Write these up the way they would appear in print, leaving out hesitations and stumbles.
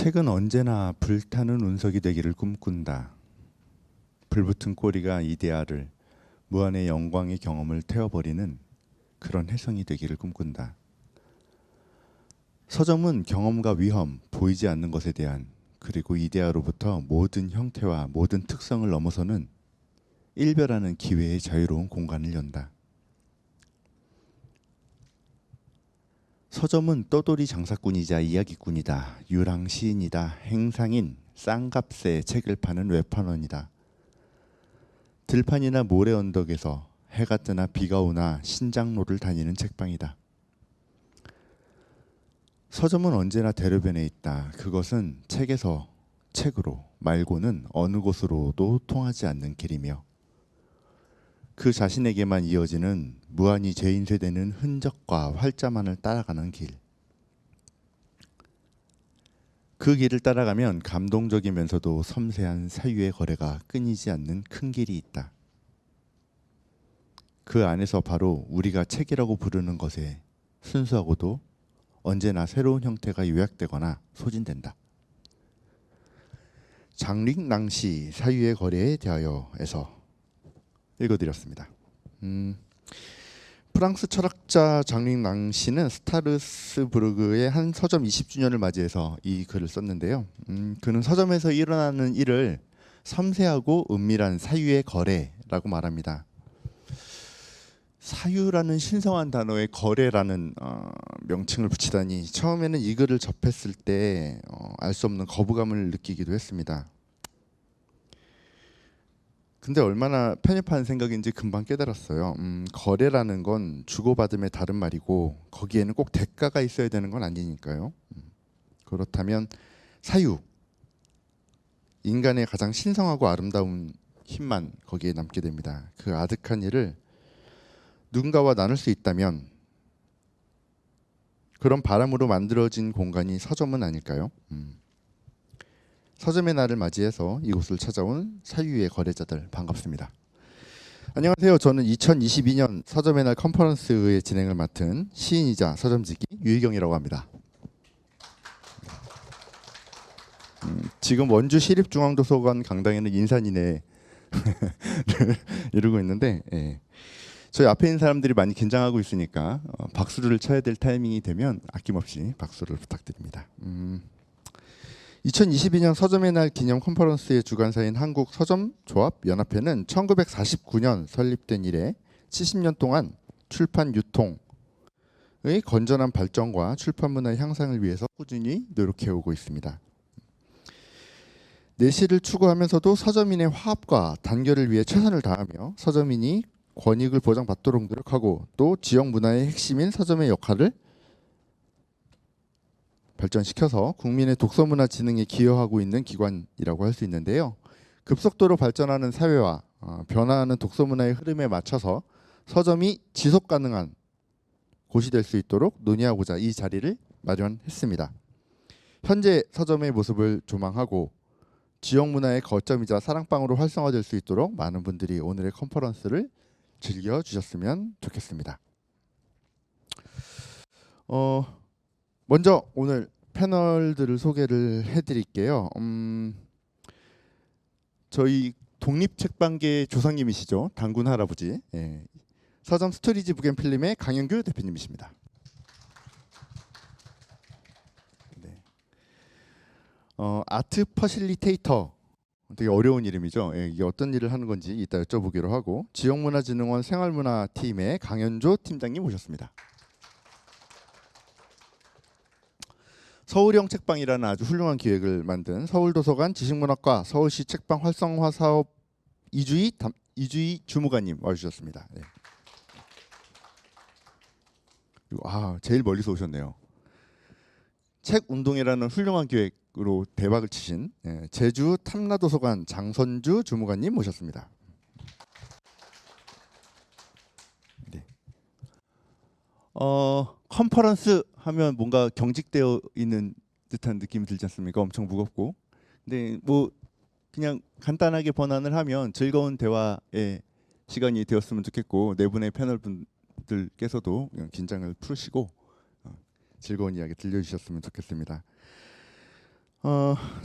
책은 언제나 불타는 운석이 되기를 꿈꾼다. 불붙은 꼬리가 이데아를 무한의 영광의 경험을 태워버리는 그런 혜성이 되기를 꿈꾼다. 서점은 경험과 위험, 보이지 않는 것에 대한 그리고 이데아로부터 모든 형태와 모든 특성을 넘어서는 일별하는 기회의 자유로운 공간을 연다. 서점은 떠돌이 장사꾼이자 이야기꾼이다. 유랑 시인이다. 행상인, 싼값에 책을 파는 외판원이다. 들판이나 모래 언덕에서 해가 뜨나 비가 오나 신장로를 다니는 책방이다. 서점은 언제나 대로변에 있다. 그것은 책에서 책으로 말고는 어느 곳으로도 통하지 않는 길이며 그 자신에게만 이어지는 무한히 재인쇄되는 흔적과 활자만을 따라가는 길. 그 길을 따라가면 감동적이면서도 섬세한 사유의 거래가 끊이지 않는 큰 길이 있다. 그 안에서 바로 우리가 책이라고 부르는 것에 순수하고도 언제나 새로운 형태가 요약되거나 소진된다. 장릭 낭시 사유의 거래에 대하여에서 읽어드렸습니다. 프랑스 철학자 장릭 낭시는 스타르스부르크의 한 서점 20주년을 맞이해서 이 글을 썼는데요. 그는 서점에서 일어나는 일을 섬세하고 은밀한 사유의 거래라고 말합니다. 사유라는 신성한 단어에 거래라는 명칭을 붙이다니 처음에는 이 글을 접했을 때 알 수 없는 거부감을 느끼기도 했습니다. 근데 얼마나 편협한 생각인지 금방 깨달았어요. 거래라는 건 주고받음의 다른 말이고 거기에는 꼭 대가가 있어야 되는 건 아니니까요. 그렇다면 사유, 인간의 가장 신성하고 아름다운 힘만 거기에 남게 됩니다. 그 아득한 일을 누군가와 나눌 수 있다면 그런 바람으로 만들어진 공간이 서점은 아닐까요? 서점의 날을 맞이해서 이곳을 찾아온 사유의 거래자들 반갑습니다. 안녕하세요. 저는 2022년 서점의 날 컨퍼런스의 진행을 맡은 시인이자 서점지기 유희경이라고 합니다. 지금 원주 시립중앙도서관 강당에는 인산인해를 이루고 있는데 저희 앞에 있는 사람들이 많이 긴장하고 있으니까 박수를 쳐야 될 타이밍이 되면 아낌없이 박수를 부탁드립니다. 2022년 서점의 날 기념 컨퍼런스의 주관사인 한국서점조합연합회는 1949년 설립된 이래 70년 동안 출판 유통의 건전한 발전과 출판 문화의 향상을 위해서 꾸준히 노력해오고 있습니다. 내실을 추구하면서도 서점인의 화합과 단결을 위해 최선을 다하며 서점인이 권익을 보장받도록 노력하고 또 지역 문화의 핵심인 서점의 역할을 발전시켜서 국민의 독서문화 진흥에 기여하고 있는 기관이라고 할 수 있는데요. 급속도로 발전하는 사회와 변화하는 독서문화의 흐름에 맞춰서 서점이 지속 가능한 곳이 될 수 있도록 논의하고자 이 자리를 마련했습니다. 현재 서점의 모습을 조망하고 지역 문화의 거점이자 사랑방으로 활성화될 수 있도록 많은 분들이 오늘의 컨퍼런스를 즐겨주셨으면 좋겠습니다. 먼저 오늘 패널들을 소개를 해드릴게요. 저희 독립책방계 조상님이시죠. 당군 할아버지. 서점 스토리지 북앤필름의 강영규 대표님이십니다. 네. 아트 퍼실리테이터, 되게 어려운 이름이죠. 이게 어떤 일을 하는 건지 이따 여쭤보기로 하고 지역문화진흥원 생활문화팀의 강현조 팀장님 모셨습니다. 서울형 책방이라는 아주 훌륭한 기획을 만든 서울도서관 지식문학과 서울시 책방 활성화 사업 이주희 주무관님 와주셨습니다. 네. 그리고 제일 멀리서 오셨네요. 책운동회라는 훌륭한 기획으로 대박을 치신 제주 탐라도서관 장선주 주무관님 모셨습니다. 네. 컨퍼런스 하면 뭔가 경직되어 있는 듯한 느낌이 들지 않습니까? 엄청 무겁고. 근데 뭐 그냥 간단하게 번안을 하면 즐거운 대화의 시간이 되었으면 좋겠고 네 분의 패널 분들께서도 긴장을 풀으시고 즐거운 이야기 들려주셨으면 좋겠습니다.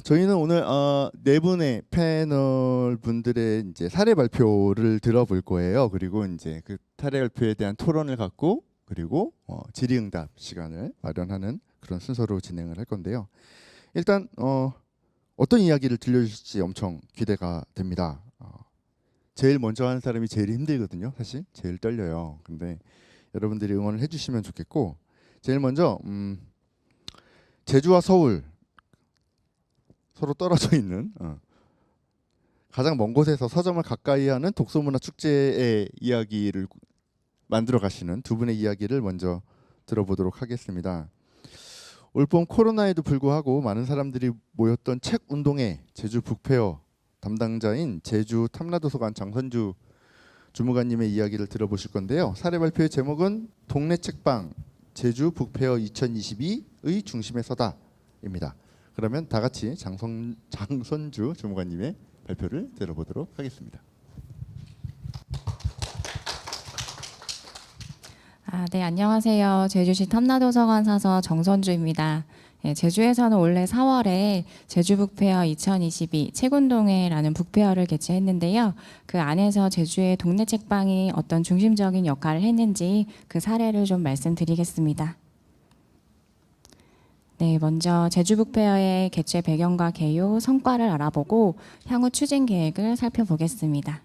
저희는 오늘 네 분의 패널 분들의 이제 사례 발표를 들어볼 거예요. 그리고 이제 그 사례 발표에 대한 토론을 갖고 그리고 질의응답 시간을 마련하는 그런 순서로 진행을 할 건데요. 일단 어떤 이야기를 들려주실지 엄청 기대가 됩니다. 제일 먼저 하는 사람이 제일 힘들거든요. 사실 제일 떨려요. 근데 여러분들이 응원을 해주시면 좋겠고, 제일 먼저 제주와 서울 서로 떨어져 있는 가장 먼 곳에서 서점을 가까이 하는 독서문화 축제의 이야기를 만들어 가시는 두 분의 이야기를 먼저 들어보도록 하겠습니다. 올봄 코로나에도 불구하고 많은 사람들이 모였던 책 운동회 제주 북페어 담당자인 제주 탐라도서관 장선주 주무관님의 이야기를 들어보실 건데요. 사례 발표의 제목은 동네 책방 제주 북페어 2022의 중심에 서다입니다. 그러면 다 같이 장선주 주무관님의 발표를 들어보도록 하겠습니다. 네, 안녕하세요. 제주시 탐라도서관 사서 정선주입니다. 제주에서는 올해 4월에 제주 북페어 2022 책운동회라는 북페어를 개최했는데요. 그 안에서 제주의 동네 책방이 어떤 중심적인 역할을 했는지 그 사례를 좀 말씀드리겠습니다. 네, 먼저 제주 북페어의 개최 배경과 개요, 성과를 알아보고 향후 추진 계획을 살펴보겠습니다.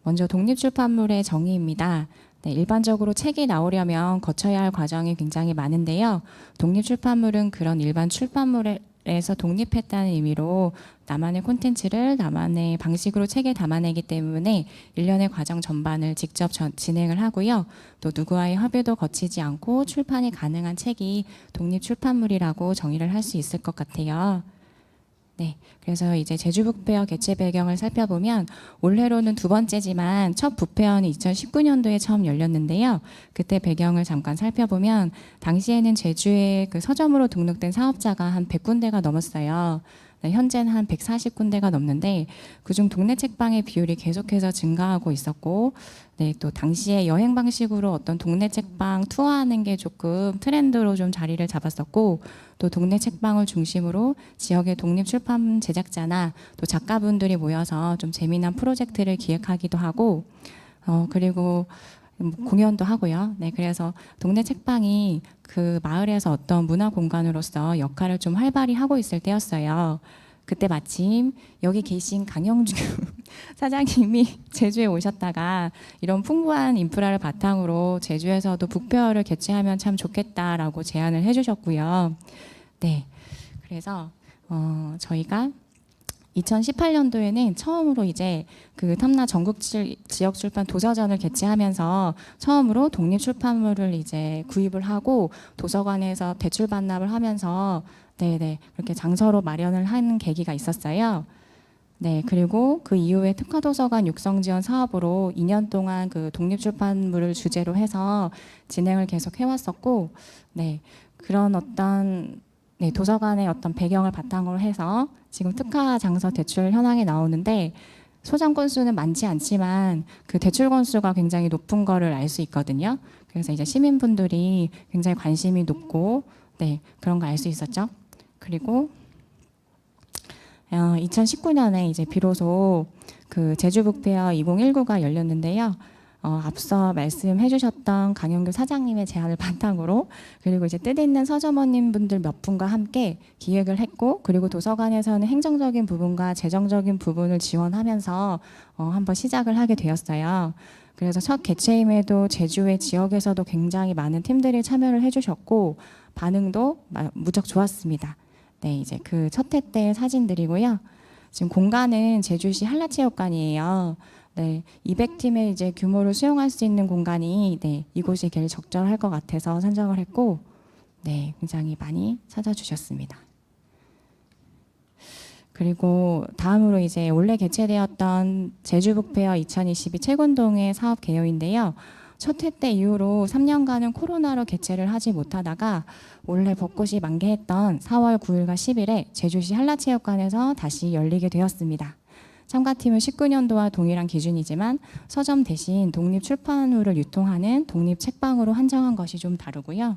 먼저 독립출판물의 정의입니다. 네, 일반적으로 책이 나오려면 거쳐야 할 과정이 굉장히 많은데요. 독립출판물은 그런 일반 출판물에서 독립했다는 의미로 나만의 콘텐츠를 나만의 방식으로 책에 담아내기 때문에 일련의 과정 전반을 직접 진행을 하고요. 또 누구와의 협의도 거치지 않고 출판이 가능한 책이 독립출판물이라고 정의를 할 수 있을 것 같아요. 네, 그래서 이제 제주 북페어 개최 배경을 살펴보면 올해로는 두 번째지만 첫 북페어는 2019년도에 처음 열렸는데요. 그때 배경을 잠깐 살펴보면 당시에는 제주에 그 서점으로 등록된 사업자가 한 100군데가 넘었어요. 네, 현재는 한 140군데가 넘는데 그중 동네 책방의 비율이 계속해서 증가하고 있었고, 네, 또 당시에 여행 방식으로 어떤 동네 책방 투어하는 게 조금 트렌드로 좀 자리를 잡았었고, 또 동네 책방을 중심으로 지역의 독립 출판 제작자나 또 작가분들이 모여서 좀 재미난 프로젝트를 기획하기도 하고, 그리고 공연도 하고요. 네, 그래서 동네 책방이 그 마을에서 어떤 문화 공간으로서 역할을 좀 활발히 하고 있을 때였어요. 그때 마침 여기 계신 강영주 사장님이 제주에 오셨다가 이런 풍부한 인프라를 바탕으로 제주에서도 북페어를 개최하면 참 좋겠다라고 제안을 해주셨고요. 네, 그래서 저희가 2018년도에는 처음으로 이제 그 탐라 전국 지역 출판 도서전을 개최하면서 처음으로 독립 출판물을 이제 구입을 하고 도서관에서 대출 반납을 하면서 네네 그렇게 장서로 마련을 하는 계기가 있었어요. 네, 그리고 그 이후에 특화도서관 육성 지원 사업으로 2년 동안 그 독립 출판물을 주제로 해서 진행을 계속 해왔었고, 네, 그런 어떤 네, 도서관의 어떤 배경을 바탕으로 해서 지금 특화 장서 대출 현황이 나오는데 소장 건수는 많지 않지만 그 대출 건수가 굉장히 높은 거를 알 수 있거든요. 그래서 이제 시민분들이 굉장히 관심이 높고 네, 그런 거 알 수 있었죠. 그리고 2019년에 이제 비로소 그 제주 북페어 2019가 열렸는데요. 앞서 말씀해 주셨던 강영규 사장님의 제안을 바탕으로 그리고 이제 뜻있는 서점원님 분들 몇 분과 함께 기획을 했고 그리고 도서관에서는 행정적인 부분과 재정적인 부분을 지원하면서 한번 시작을 하게 되었어요. 그래서 첫 개최임에도 제주의 지역에서도 굉장히 많은 팀들이 참여를 해주셨고 반응도 무척 좋았습니다. 네, 이제 그 첫 회 때 사진들이고요. 지금 공간은 제주시 한라체육관이에요. 네, 200팀의 이제 규모를 수용할 수 있는 공간이 네, 이곳이 제일 적절할 것 같아서 선정을 했고, 네, 굉장히 많이 찾아주셨습니다. 그리고 다음으로 이제 올해 개최되었던 제주 북페어 2022 책운동회 사업 개요인데요. 첫 회 때 이후로 3년간은 코로나로 개최를 하지 못하다가 원래 벚꽃이 만개했던 4월 9일과 10일에 제주시 한라체육관에서 다시 열리게 되었습니다. 참가팀은 19년도와 동일한 기준이지만 서점 대신 독립 출판물을 유통하는 독립 책방으로 한정한 것이 좀 다르고요.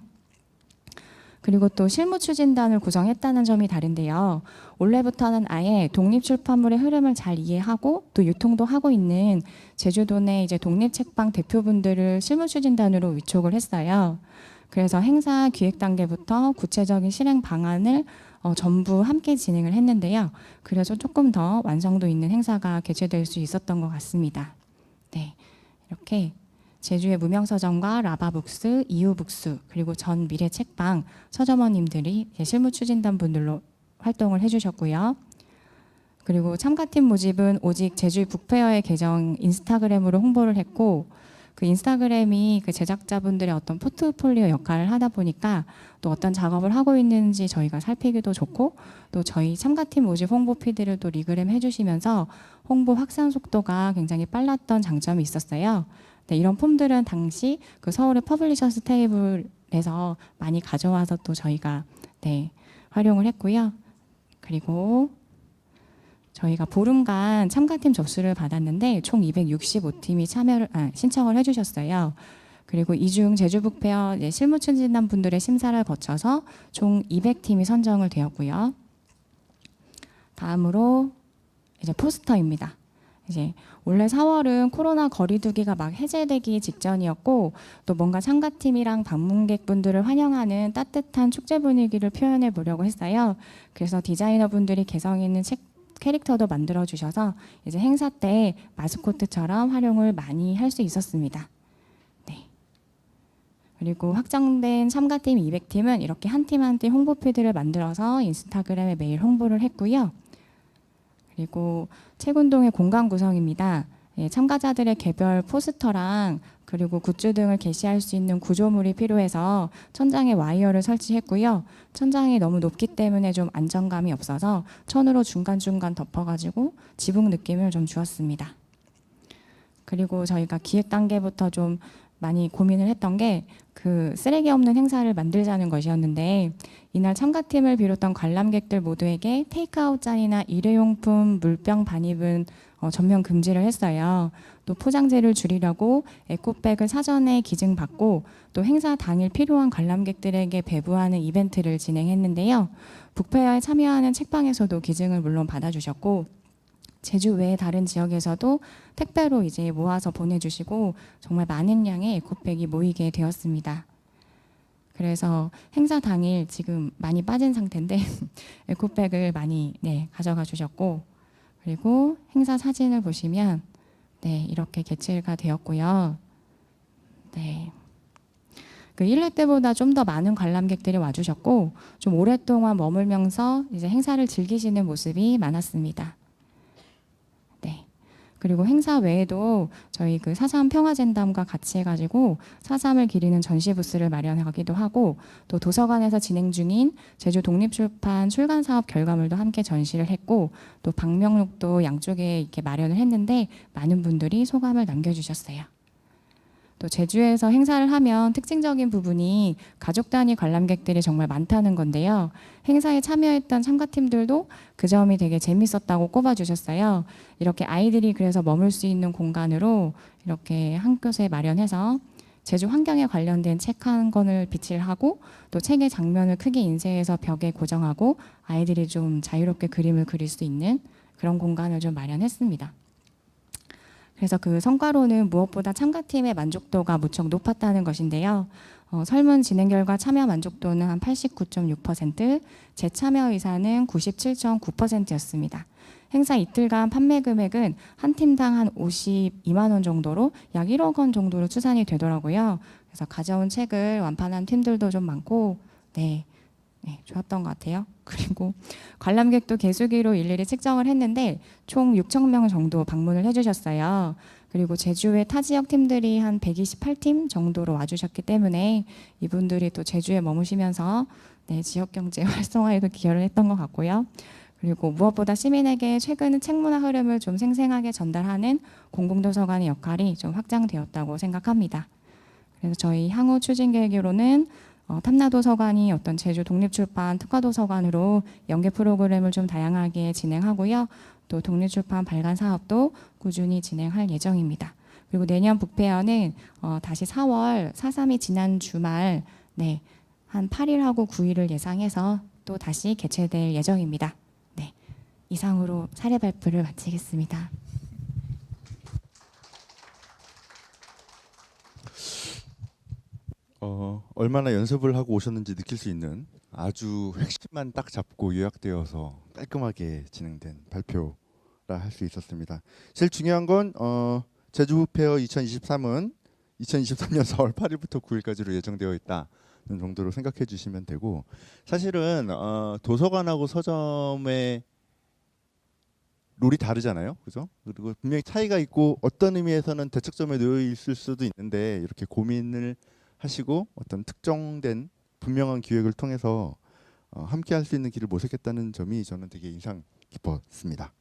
그리고 또 실무추진단을 구성했다는 점이 다른데요. 올해부터는 아예 독립출판물의 흐름을 잘 이해하고 또 유통도 하고 있는 제주도 내 이제 독립책방 대표분들을 실무추진단으로 위촉을 했어요. 그래서 행사 기획 단계부터 구체적인 실행 방안을 전부 함께 진행을 했는데요. 그래서 조금 더 완성도 있는 행사가 개최될 수 있었던 것 같습니다. 네, 이렇게 제주의 무명서점과 라바북스, 이유북스, 그리고 전 미래책방 서점원님들이 실무추진단 분들로 활동을 해주셨고요. 그리고 참가팀 모집은 오직 제주 북페어의 계정 인스타그램으로 홍보를 했고, 그 인스타그램이 그 제작자분들의 어떤 포트폴리오 역할을 하다 보니까 또 어떤 작업을 하고 있는지 저희가 살피기도 좋고, 또 저희 참가팀 모집 홍보 피드를 또 리그램 해주시면서 홍보 확산 속도가 굉장히 빨랐던 장점이 있었어요. 네, 이런 폼들은 당시 그 서울의 퍼블리셔스 테이블에서 많이 가져와서 또 저희가 활용을 했고요. 그리고 저희가 보름간 참가팀 접수를 받았는데 총 265팀이 신청을 해주셨어요. 그리고 이중 제주 북페어 실무추진단 분들의 심사를 거쳐서 총 200팀이 선정을 되었고요. 다음으로 이제 포스터입니다. 이제 원래 4월은 코로나 거리두기가 막 해제되기 직전이었고, 또 뭔가 참가팀이랑 방문객분들을 환영하는 따뜻한 축제 분위기를 표현해 보려고 했어요. 그래서 디자이너분들이 개성 있는 캐릭터도 만들어 주셔서 이제 행사 때 마스코트처럼 활용을 많이 할 수 있었습니다. 네. 그리고 확정된 참가팀 200팀은 이렇게 한 팀 한 팀 홍보 피드를 만들어서 인스타그램에 매일 홍보를 했고요. 그리고 책운동의 공간 구성입니다. 예, 참가자들의 개별 포스터랑 그리고 굿즈 등을 게시할 수 있는 구조물이 필요해서 천장에 와이어를 설치했고요. 천장이 너무 높기 때문에 좀 안정감이 없어서 천으로 중간중간 덮어가지고 지붕 느낌을 좀 주었습니다. 그리고 저희가 기획 단계부터 좀 많이 고민을 했던 게 그 쓰레기 없는 행사를 만들자는 것이었는데, 이날 참가팀을 비롯한 관람객들 모두에게 테이크아웃 잔이나 일회용품 물병 반입은 전면 금지를 했어요. 또 포장재를 줄이려고 에코백을 사전에 기증받고 또 행사 당일 필요한 관람객들에게 배부하는 이벤트를 진행했는데요. 북페어에 참여하는 책방에서도 기증을 물론 받아주셨고, 제주 외의 다른 지역에서도 택배로 이제 모아서 보내주시고 정말 많은 양의 에코백이 모이게 되었습니다. 그래서 행사 당일 지금 많이 빠진 상태인데 에코백을 많이 가져가 주셨고, 그리고 행사 사진을 보시면 이렇게 개최가 되었고요. 그 1회 때보다 좀 더 많은 관람객들이 와주셨고 좀 오랫동안 머물면서 이제 행사를 즐기시는 모습이 많았습니다. 그리고 행사 외에도 저희 그 4.3 평화젠담과 같이 해가지고 4.3을 기리는 전시 부스를 마련하기도 하고, 또 도서관에서 진행 중인 제주 독립출판 출간 사업 결과물도 함께 전시를 했고, 또 방명록도 양쪽에 이렇게 마련을 했는데 많은 분들이 소감을 남겨주셨어요. 또 제주에서 행사를 하면 특징적인 부분이 가족 단위 관람객들이 정말 많다는 건데요. 행사에 참여했던 참가팀들도 그 점이 되게 재밌었다고 꼽아주셨어요. 이렇게 아이들이 그래서 머물 수 있는 공간으로 이렇게 한 곳에 마련해서 제주 환경에 관련된 책 한 권을 비칠하고, 또 책의 장면을 크게 인쇄해서 벽에 고정하고 아이들이 좀 자유롭게 그림을 그릴 수 있는 그런 공간을 좀 마련했습니다. 그래서 그 성과로는 무엇보다 참가팀의 만족도가 무척 높았다는 것인데요. 설문 진행 결과 참여 만족도는 한 89.6%, 재참여 의사는 97.9%였습니다. 행사 이틀간 판매 금액은 한 팀당 한 52만 원 정도로 약 1억 원 정도로 추산이 되더라고요. 그래서 가져온 책을 완판한 팀들도 좀 많고 좋았던 것 같아요. 그리고 관람객도 개수기로 일일이 측정을 했는데 총 6천 명 정도 방문을 해주셨어요. 그리고 제주의 타 지역 팀들이 한 128팀 정도로 와주셨기 때문에 이분들이 또 제주에 머무시면서 지역 경제 활성화에도 기여를 했던 것 같고요. 그리고 무엇보다 시민에게 최근 책문화 흐름을 좀 생생하게 전달하는 공공도서관의 역할이 좀 확장되었다고 생각합니다. 그래서 저희 향후 추진 계획으로는 탐라도서관이 어떤 제주 독립출판 특화도서관으로 연계 프로그램을 좀 다양하게 진행하고요. 또 독립출판 발간 사업도 꾸준히 진행할 예정입니다. 그리고 내년 북페어는 다시 4월 4.3이 지난 주말 한 한 8일하고 9일을 예상해서 또 다시 개최될 예정입니다. 네, 이상으로 사례 발표를 마치겠습니다. 얼마나 연습을 하고 오셨는지 느낄 수 있는 아주 핵심만 딱 잡고 요약되어서 깔끔하게 진행된 발표라 할 수 있었습니다. 제일 중요한 건 제주 페어 2023은 2023년 4월 8일부터 9일까지로 예정되어 있다는 정도로 생각해 주시면 되고, 사실은 도서관하고 서점의 롤이 다르잖아요, 그죠? 그리고 분명히 차이가 있고 어떤 의미에서는 대척점에 놓여 있을 수도 있는데, 이렇게 고민을 하시고 어떤 특정된 분명한 기획을 통해서 함께 할 수 있는 길을 모색했다는 점이 저는 되게 인상 깊었습니다.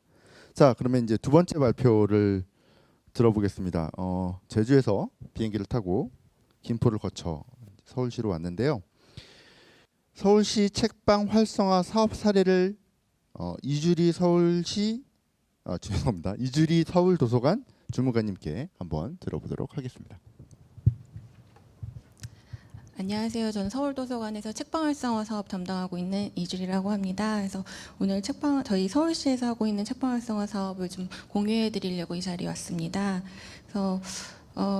자, 그러면 이제 두 번째 발표를 들어보겠습니다. 제주에서 비행기를 타고 김포를 거쳐 서울시로 왔는데요. 서울시 책방 활성화 사업 사례를 이주리 서울시 죄송합니다. 이주리 서울도서관 주무관님께 한번 들어보도록 하겠습니다. 안녕하세요. 저는 서울도서관에서 책방 활성화 사업 담당하고 있는 이주리라고 합니다. 그래서 오늘 저희 서울시에서 하고 있는 책방 활성화 사업을 좀 공유해 드리려고 이 자리에 왔습니다. 그래서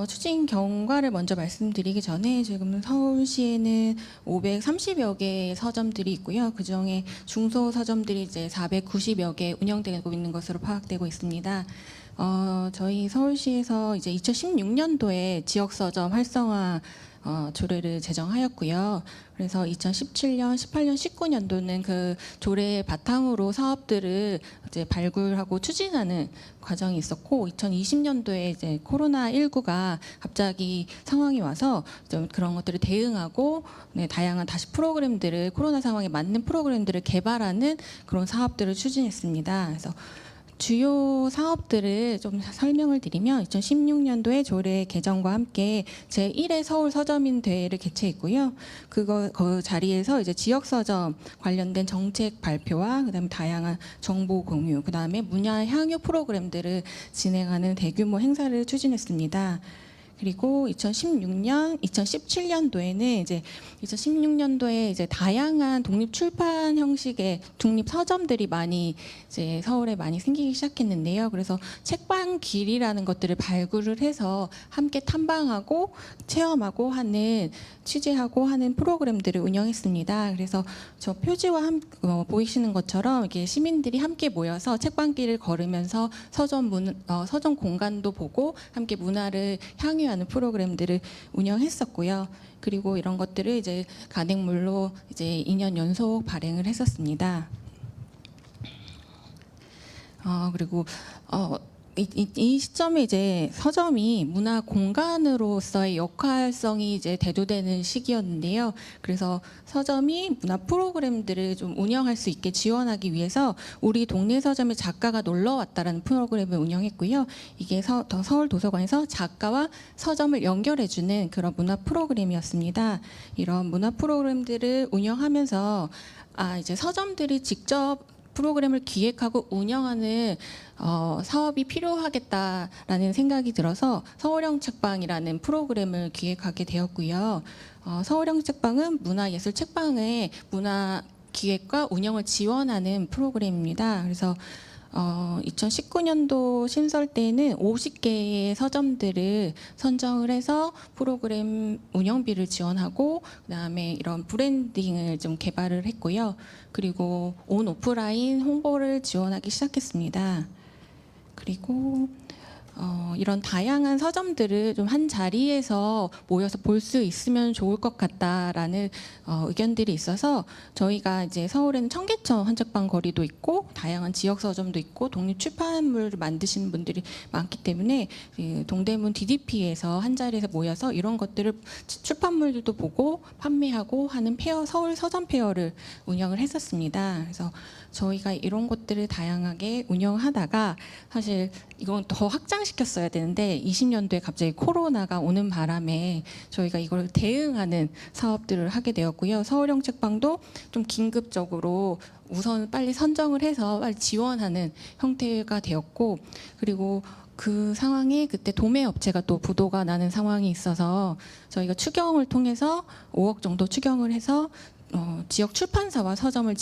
추진 경과를 먼저 말씀드리기 전에 지금 서울시에는 530여 개의 서점들이 있고요. 그중에 중소 서점들이 이제 490여 개 운영되고 있는 것으로 파악되고 있습니다. 저희 서울시에서 이제 2016년도에 지역 서점 활성화 조례를 제정하였고요. 그래서 2017년, 18년, 19년도는 그 조례 바탕으로 사업들을 이제 발굴하고 추진하는 과정이 있었고, 2020년도에 이제 코로나19가 갑자기 상황이 와서 좀 그런 것들을 대응하고 다양한 다시 프로그램들을 코로나 상황에 맞는 프로그램들을 개발하는 그런 사업들을 추진했습니다. 그래서 주요 사업들을 좀 설명을 드리면 2016년도에 조례 개정과 함께 제1회 서울 서점인 대회를 개최했고요. 그 자리에서 이제 지역 서점 관련된 정책 발표와 그다음에 다양한 정보 공유, 그다음에 문화 향유 프로그램들을 진행하는 대규모 행사를 추진했습니다. 그리고 2016년, 2017년도에는 이제 2016년도에 이제 다양한 독립 출판 형식의 독립 서점들이 많이 이제 서울에 많이 생기기 시작했는데요. 그래서 책방 길이라는 것들을 발굴을 해서 함께 탐방하고 체험하고 하는 취재하고 하는 프로그램들을 운영했습니다. 그래서 저 표지와 보이시는 것처럼 이렇게 시민들이 함께 모여서 책방길을 걸으면서 서점 공간도 보고 함께 문화를 향유하는 프로그램들을 운영했었고요. 그리고 이런 것들을 이제 간행물로 이제 2년 연속 발행을 했었습니다. 그리고 이 시점에 이제 서점이 문화 공간으로서의 역할성이 이제 대두되는 시기였는데요. 그래서 서점이 문화 프로그램들을 좀 운영할 수 있게 지원하기 위해서 우리 동네 서점에 작가가 놀러 왔다라는 프로그램을 운영했고요. 이게 서울 도서관에서 작가와 서점을 연결해주는 그런 문화 프로그램이었습니다. 이런 문화 프로그램들을 운영하면서 이제 서점들이 직접 프로그램을 기획하고 운영하는 사업이 필요하겠다라는 생각이 들어서 서울형 책방이라는 프로그램을 기획하게 되었고요. 서울형 책방은 문화예술 책방의 문화 기획과 운영을 지원하는 프로그램입니다. 그래서 2019년도 신설 때에는 50개의 서점들을 선정을 해서 프로그램 운영비를 지원하고 그다음에 이런 브랜딩을 좀 개발을 했고요. 그리고 온 오프라인 홍보를 지원하기 시작했습니다. 그리고 이런 다양한 서점들을 좀 한 자리에서 모여서 볼 수 있으면 좋을 것 같다라는 의견들이 있어서 저희가 이제 서울에는 청계천 한책방 거리도 있고 다양한 지역 서점도 있고 독립 출판물을 만드시는 분들이 많기 때문에 동대문 DDP에서 한 자리에서 모여서 이런 것들을 출판물들도 보고 판매하고 하는 서울 서점 페어를 운영을 했었습니다. 그래서 저희가 이런 것들을 다양하게 운영하다가 사실 이건 더 확장시켰어야 되는데 20년도에 갑자기 코로나가 오는 바람에 저희가 이걸 대응하는 사업들을 하게 되었고요. 서울형 책방도 좀 긴급적으로 우선 빨리 선정을 해서 빨리 지원하는 형태가 되었고, 그리고 그 상황에 그때 도매 업체가 또 부도가 나는 상황이 있어서 저희가 추경을 통해서 5억 정도 추경을 해서 지역 출판사와 서점을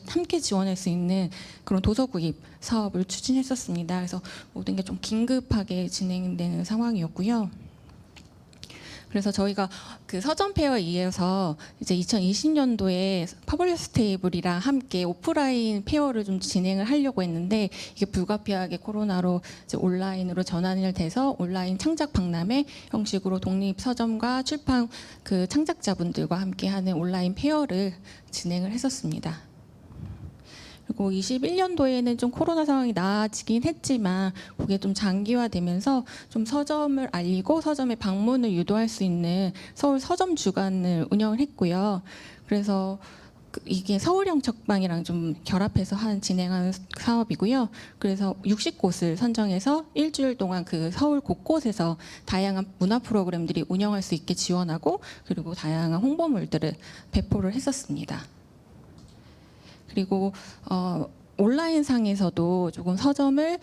함께 지원할 수 있는 그런 도서 구입 사업을 추진했었습니다. 그래서 모든 게 좀 긴급하게 진행되는 상황이었고요. 그래서 저희가 그 서점 페어에 이어서 이제 2020년도에 퍼블리셔스 테이블이랑 함께 오프라인 페어를 좀 진행을 하려고 했는데 이게 불가피하게 코로나로 이제 온라인으로 전환이 돼서 온라인 창작 박람회 형식으로 독립 서점과 출판 그 창작자분들과 함께하는 온라인 페어를 진행을 했었습니다. 그리고 21년도에는 좀 코로나 상황이 나아지긴 했지만 그게 좀 장기화되면서 좀 서점을 알리고 서점의 방문을 유도할 수 있는 서울 서점 주간을 운영을 했고요. 그래서 이게 서울형 책방이랑 좀 결합해서 진행하는 사업이고요. 그래서 60곳을 선정해서 일주일 동안 그 서울 곳곳에서 다양한 문화 프로그램들이 운영할 수 있게 지원하고 그리고 다양한 홍보물들을 배포를 했었습니다. 그리고 온라인 상에서도 조금 서점을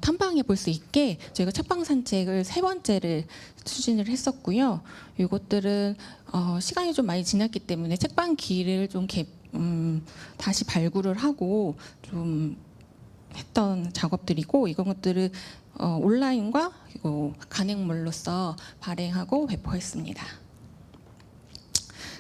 탐방해 볼 수 있게 저희가 책방 산책을 3번째를 추진을 했었고요. 이것들은 시간이 좀 많이 지났기 때문에 책방 길을 좀 다시 발굴을 하고 좀 했던 작업들이고 이런 것들을 온라인과 그리고 간행물로서 발행하고 배포했습니다.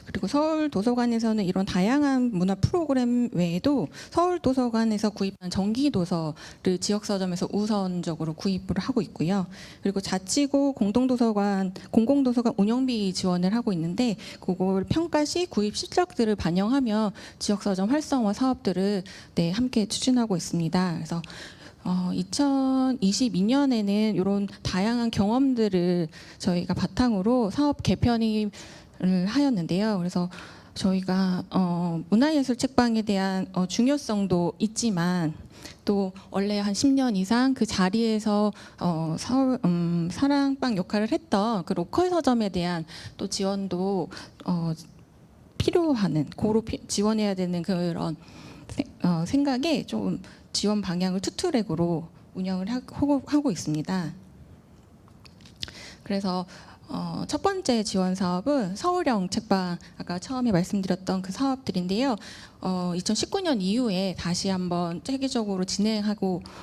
그리고 서울도서관에서는 이런 다양한 문화 프로그램 외에도 서울도서관에서 구입한 정기도서를 지역서점에서 우선적으로 구입을 하고 있고요. 그리고 자치구 공공도서관 운영비 지원을 하고 있는데 그걸 평가 시 구입 실적들을 반영하며 지역서점 활성화 사업들을 함께 추진하고 있습니다. 그래서 2022년에는 이런 다양한 경험들을 저희가 바탕으로 사업 개편이 하였는데요. 그래서 저희가 문화예술 책방에 대한 중요성도 있지만 또 원래 한 10년 이상 그 자리에서 서울 사랑방 역할을 했던 그 로컬 서점에 대한 또 지원도 필요하는 고로 지원해야 되는 그런 생각에 좀 지원 방향을 투트랙으로 운영을 하고 있습니다. 그래서 첫 번째 지원 사업은 서울형 책방, 아까 처음에 말씀드렸던 그 사업들인데요. 2019년 이후에 다시 한번 체계적으로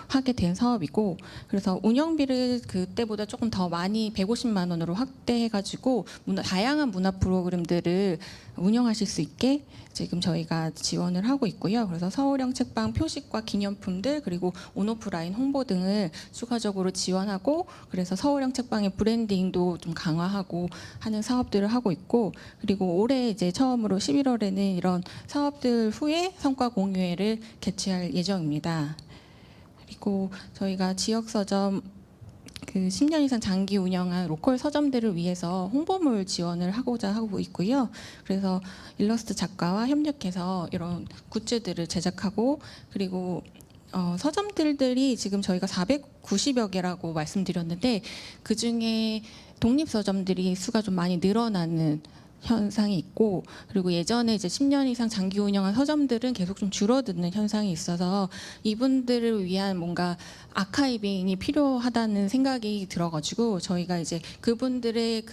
하게 된 사업이고, 그래서 운영비를 그때보다 조금 더 많이 150만 원으로 확대해가지고 다양한 문화 프로그램들을 운영하실 수 있게 지금 저희가 지원을 하고 있고요. 그래서 서울형 책방 표식과 기념품들 그리고 온오프라인 홍보 등을 추가적으로 지원하고 그래서 서울형 책방의 브랜딩도 좀 강화하고 하는 사업들을 하고 있고 그리고 올해 이제 처음으로 11월에는 이런 사업들 후에 성과 공유회를 개최할 예정입니다. 그리고 저희가 지역 서점 10년 이상 장기 운영한 로컬 서점들을 위해서 홍보물 지원을 하고자 하고 있고요. 그래서 일러스트 작가와 협력해서 이런 굿즈들을 제작하고 그리고 서점들이 지금 저희가 490여 개라고 말씀드렸는데 그중에 독립 서점들이 수가 좀 많이 늘어나는 현상이 있고 그리고 예전에 이제 10년 이상 장기 운영한 서점들은 계속 좀 줄어드는 현상이 있어서 이분들을 위한 뭔가 아카이빙이 필요하다는 생각이 들어가지고 저희가 이제 그분들의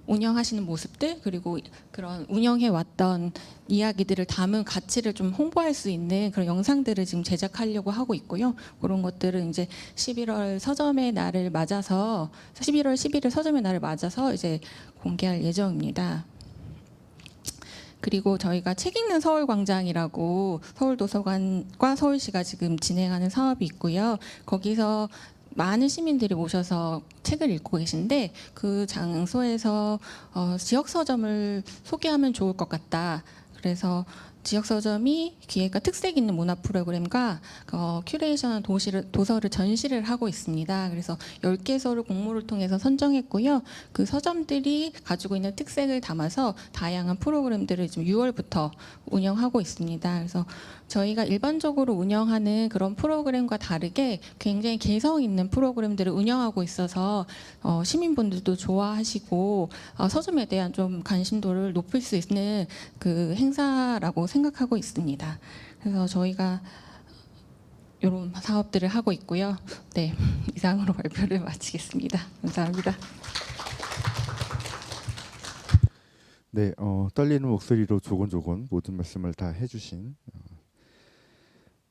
운영하시는 모습들 그리고 그런 운영해 왔던 이야기들을 담은 가치를 좀 홍보할 수 있는 그런 영상들을 지금 제작하려고 하고 있고요. 그런 것들은 이제 11월 11일 서점의 날을 맞아서 이제 공개할 예정입니다. 그리고 저희가 책 읽는 서울광장이라고 서울도서관과 서울시가 지금 진행하는 사업이 있고요. 거기서 많은 시민들이 모셔서 책을 읽고 계신데 그 장소에서 지역 서점을 소개하면 좋을 것 같다. 그래서 지역 서점이 기획과 특색 있는 문화 프로그램과 큐레이션한 도서를 전시를 하고 있습니다. 그래서 10개소를 공모를 통해서 선정했고요. 그 서점들이 가지고 있는 특색을 담아서 다양한 프로그램들을 지금 6월부터 운영하고 있습니다. 그래서 저희가 일반적으로 운영하는 그런 프로그램과 다르게 굉장히 개성 있는 프로그램들을 운영하고 있어서 시민분들도 좋아하시고 서점에 대한 좀 관심도를 높일 수 있는 그 행사라고 생각하고 있습니다. 그래서 저희가 이런 사업들을 하고 있고요. 네, 이상으로 발표를 마치겠습니다. 감사합니다. 네, 떨리는 목소리로 조곤조곤 모든 말씀을 다 해주신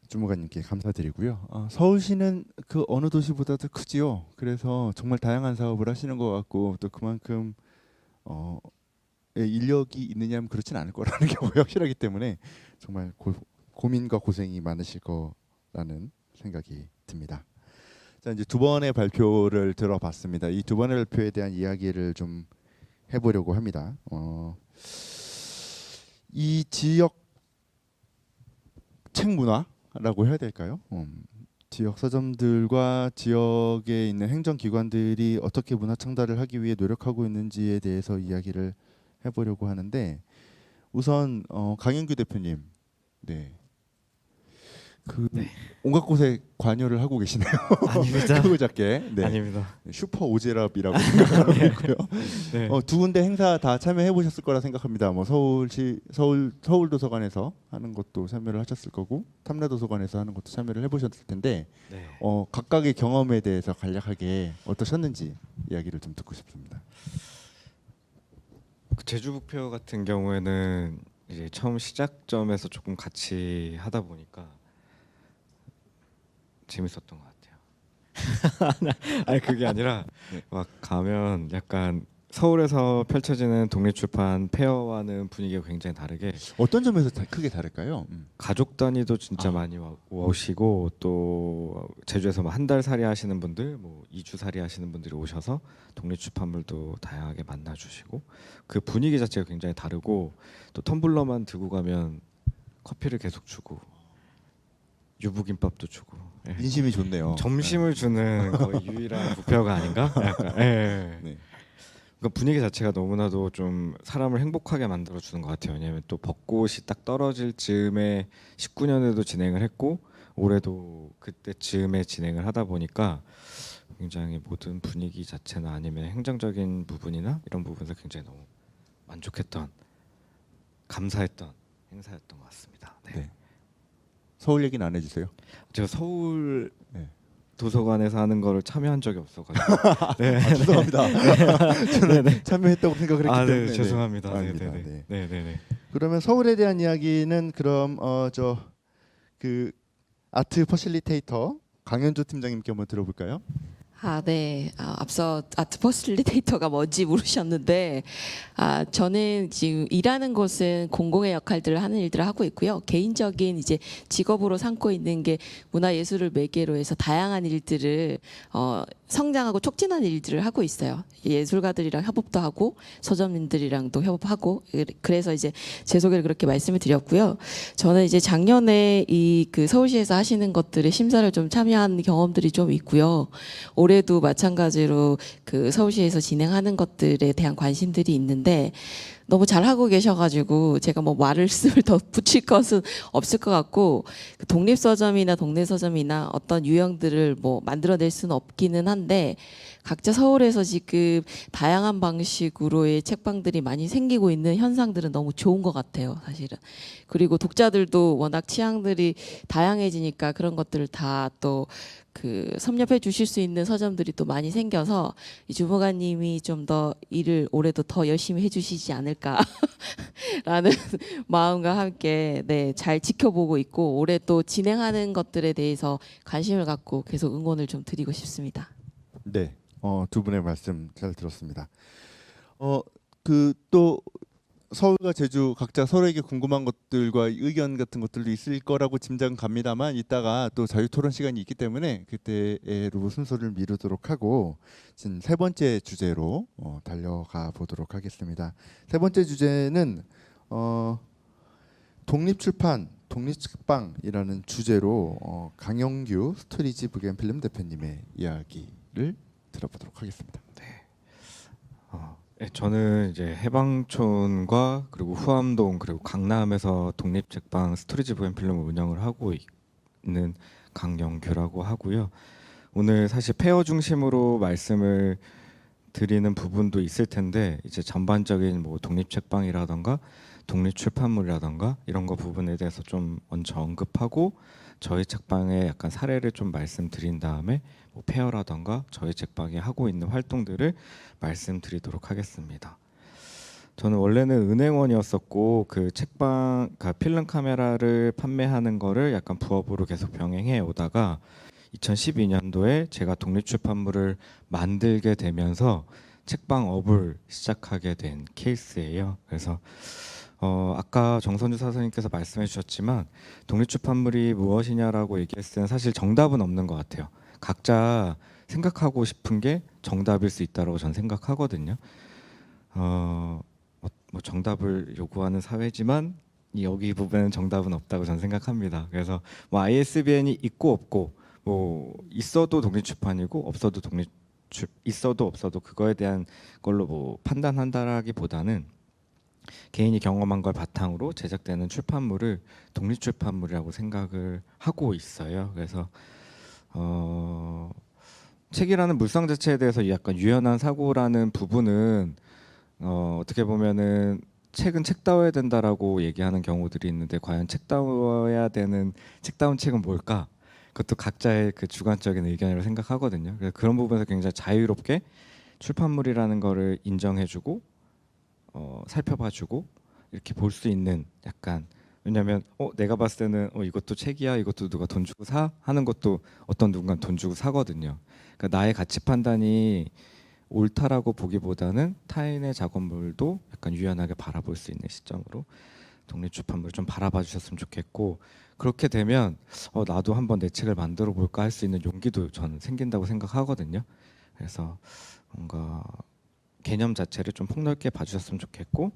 주무관님께 감사드리고요. 서울시는 그 어느 도시보다도 크지요. 그래서 정말 다양한 사업을 하시는 것 같고 또 그만큼 인력이 있느냐면 그렇진 않을 거라는 게 확실하기 때문에 정말 고민과 고생이 많으실 거라는 생각이 듭니다. 자, 이제 두 번의 발표를 들어봤습니다. 이 두 번의 발표에 대한 이야기를 좀 해보려고 합니다. 이 지역 책 문화라고 해야 될까요? 지역 서점들과 지역에 있는 행정기관들이 어떻게 문화 창달을 하기 위해 노력하고 있는지에 대해서 이야기를 해보려고 하는데 우선 강영규 대표님, 네, 온갖 곳에 관여를 하고 계시네요. 아닙니다. 크고 작게. 네. 아닙니다. 슈퍼 오제랍이라고 생각하고 있고요. 네. 두 군데 행사 다 참여해 보셨을 거라 생각합니다. 뭐 서울 도서관에서 하는 것도 참여를 하셨을 거고 탐내 도서관에서 하는 것도 참여를 해보셨을 텐데 네. 각각의 경험에 대해서 간략하게 어떠셨는지 이야기를 좀 듣고 싶습니다. 그 제주 북페어 같은 경우에는 이제 처음 시작점에서 조금 같이 하다 보니까 재밌었던 것 같아요. 아니 그게 아니라 네. 막 가면 약간 서울에서 펼쳐지는 독립출판 페어와는 분위기가 굉장히 다르게 어떤 점에서 크게 다를까요? 가족 단위도 진짜 많이 오시고 또 제주에서 뭐 한 달 살이 하시는 분들, 뭐 2주 살이 하시는 분들이 오셔서 독립출판물도 다양하게 만나주시고 그 분위기 자체가 굉장히 다르고 또 텀블러만 들고 가면 커피를 계속 주고 유부김밥도 주고 인심이 좋네요. 점심을 주는 거의 유일한 부페어가 아닌가? 약간, 네. 그러니까 분위기 자체가 너무나도 좀 사람을 행복하게 만들어 주는 것 같아요. 왜냐하면 또 벚꽃이 딱 떨어질 즈음에 19년에도 진행을 했고 올해도 그때 즈음에 진행을 하다 보니까 굉장히 모든 분위기 자체나 아니면 행정적인 부분이나 이런 부분에서 굉장히 너무 만족했던 감사했던 행사였던 것 같습니다. 네. 네. 서울 얘기는 안 해주세요. 제가 서울 네. 도서관에서 하는 거를 참여한 적이 없어가지고 죄송합니다. 저는 참여했다고 생각을 했기 때문에 네, 죄송합니다. 아닙니다. 네. 네. 네. 그러면 서울에 대한 이야기는 그럼 그 아트 퍼실리테이터 강현주 팀장님께 한번 들어볼까요? 네. 앞서 아트 퍼실리테이터가 뭔지 물으셨는데, 저는 지금 일하는 곳은 공공의 역할들을 하는 일들을 하고 있고요. 개인적인 이제 직업으로 삼고 있는 게 문화예술을 매개로 해서 다양한 일들을 성장하고 촉진하는 일들을 하고 있어요. 예술가들이랑 협업도 하고 서점인들이랑도 협업하고 그래서 이제 제 소개를 그렇게 말씀을 드렸고요. 저는 이제 작년에 이 그 서울시에서 하시는 것들의 심사를 좀 참여한 경험들이 좀 있고요. 올해도 마찬가지로 그 서울시에서 진행하는 것들에 대한 관심들이 있는데 너무 잘하고 계셔가지고 제가 뭐 말씀을 더 붙일 것은 없을 것 같고 그 독립서점이나 동네서점이나 어떤 유형들을 뭐 만들어낼 수는 없기는 한데 각자 서울에서 지금 다양한 방식으로의 책방들이 많이 생기고 있는 현상들은 너무 좋은 것 같아요, 사실은. 그리고 독자들도 워낙 취향들이 다양해지니까 그런 것들을 다 또 그 섭렵해 주실 수 있는 서점들이 또 많이 생겨서 이 주무관님이 좀 더 일을 올해도 더 열심히 해주시지 않을까라는 마음과 함께 잘 지켜보고 있고 올해 또 진행하는 것들에 대해서 관심을 갖고 계속 응원을 좀 드리고 싶습니다. 네, 두 분의 말씀 잘 들었습니다. 그 또 서울과 제주 각자 서로에게 궁금한 것들과 의견 같은 것들도 있을 거라고 짐작은 갑니다만 이따가 또 자유토론 시간이 있기 때문에 그때로 순서를 미루도록 하고 지금 세 번째 주제로 달려가 보도록 하겠습니다. 세 번째 주제는 독립출판, 독립책방이라는 주제로 강영규 스토리지 북앤필름 대표님의 이야기를 들어보도록 하겠습니다. 네, 저는 이제 해방촌과 그리고 후암동 그리고 강남에서 독립책방 스토리지 북앤필름을 운영을 하고 있는 강영규라고 하고요. 오늘 사실 페어 중심으로 말씀을 드리는 부분도 있을 텐데 이제 전반적인 뭐 독립책방이라던가 독립출판물이라던가 이런 거 부분에 대해서 좀 먼저 언급하고 저희 책방의 약간 사례를 좀 말씀드린 다음에 뭐 페어라던가 저희 책방이 하고 있는 활동들을 말씀드리도록 하겠습니다. 저는 원래는 은행원이었었고 그 책방, 그러니까 필름 카메라를 판매하는 거를 약간 부업으로 계속 병행해 오다가 2012년도에 제가 독립출판물을 만들게 되면서 책방업을 시작하게 된 케이스예요. 그래서 아까 정선주 사장님께서 말씀해 주셨지만 독립출판물이 무엇이냐라고 얘기했을 때는 사실 정답은 없는 것 같아요. 각자 생각하고 싶은 게 정답일 수 있다고 저는 생각하거든요. 뭐 정답을 요구하는 사회지만 여기 부분은 정답은 없다고 저는 생각합니다. 그래서 뭐 ISBN이 있고 없고 뭐 있어도 독립출판이고 있어도 없어도 그거에 대한 걸로 뭐 판단한다라기보다는 개인이 경험한 걸 바탕으로 제작되는 출판물을 독립출판물이라고 생각을 하고 있어요. 그래서 책이라는 물상 자체에 대해서 약간 유연한 사고라는 부분은 어떻게 보면은 책은 책다워야 된다라고 얘기하는 경우들이 있는데 과연 책다워야 되는 책다운 책은 뭘까? 그것도 각자의 그 주관적인 의견이라고 생각하거든요. 그래서 그런 부분에서 굉장히 자유롭게 출판물이라는 거를 인정해주고 살펴봐주고 이렇게 볼 수 있는 약간 왜냐하면 내가 봤을 때는 이것도 책이야 이것도 누가 돈 주고 사 하는 것도 어떤 누군가 돈 주고 사거든요. 그러니까 나의 가치 판단이 옳다라고 보기보다는 타인의 작업물도 약간 유연하게 바라볼 수 있는 시점으로 독립출판물을 좀 바라봐 주셨으면 좋겠고 그렇게 되면 나도 한번 내 책을 만들어 볼까 할 수 있는 용기도 저는 생긴다고 생각하거든요. 그래서 뭔가 개념 자체를 좀 폭넓게 봐주셨으면 좋겠고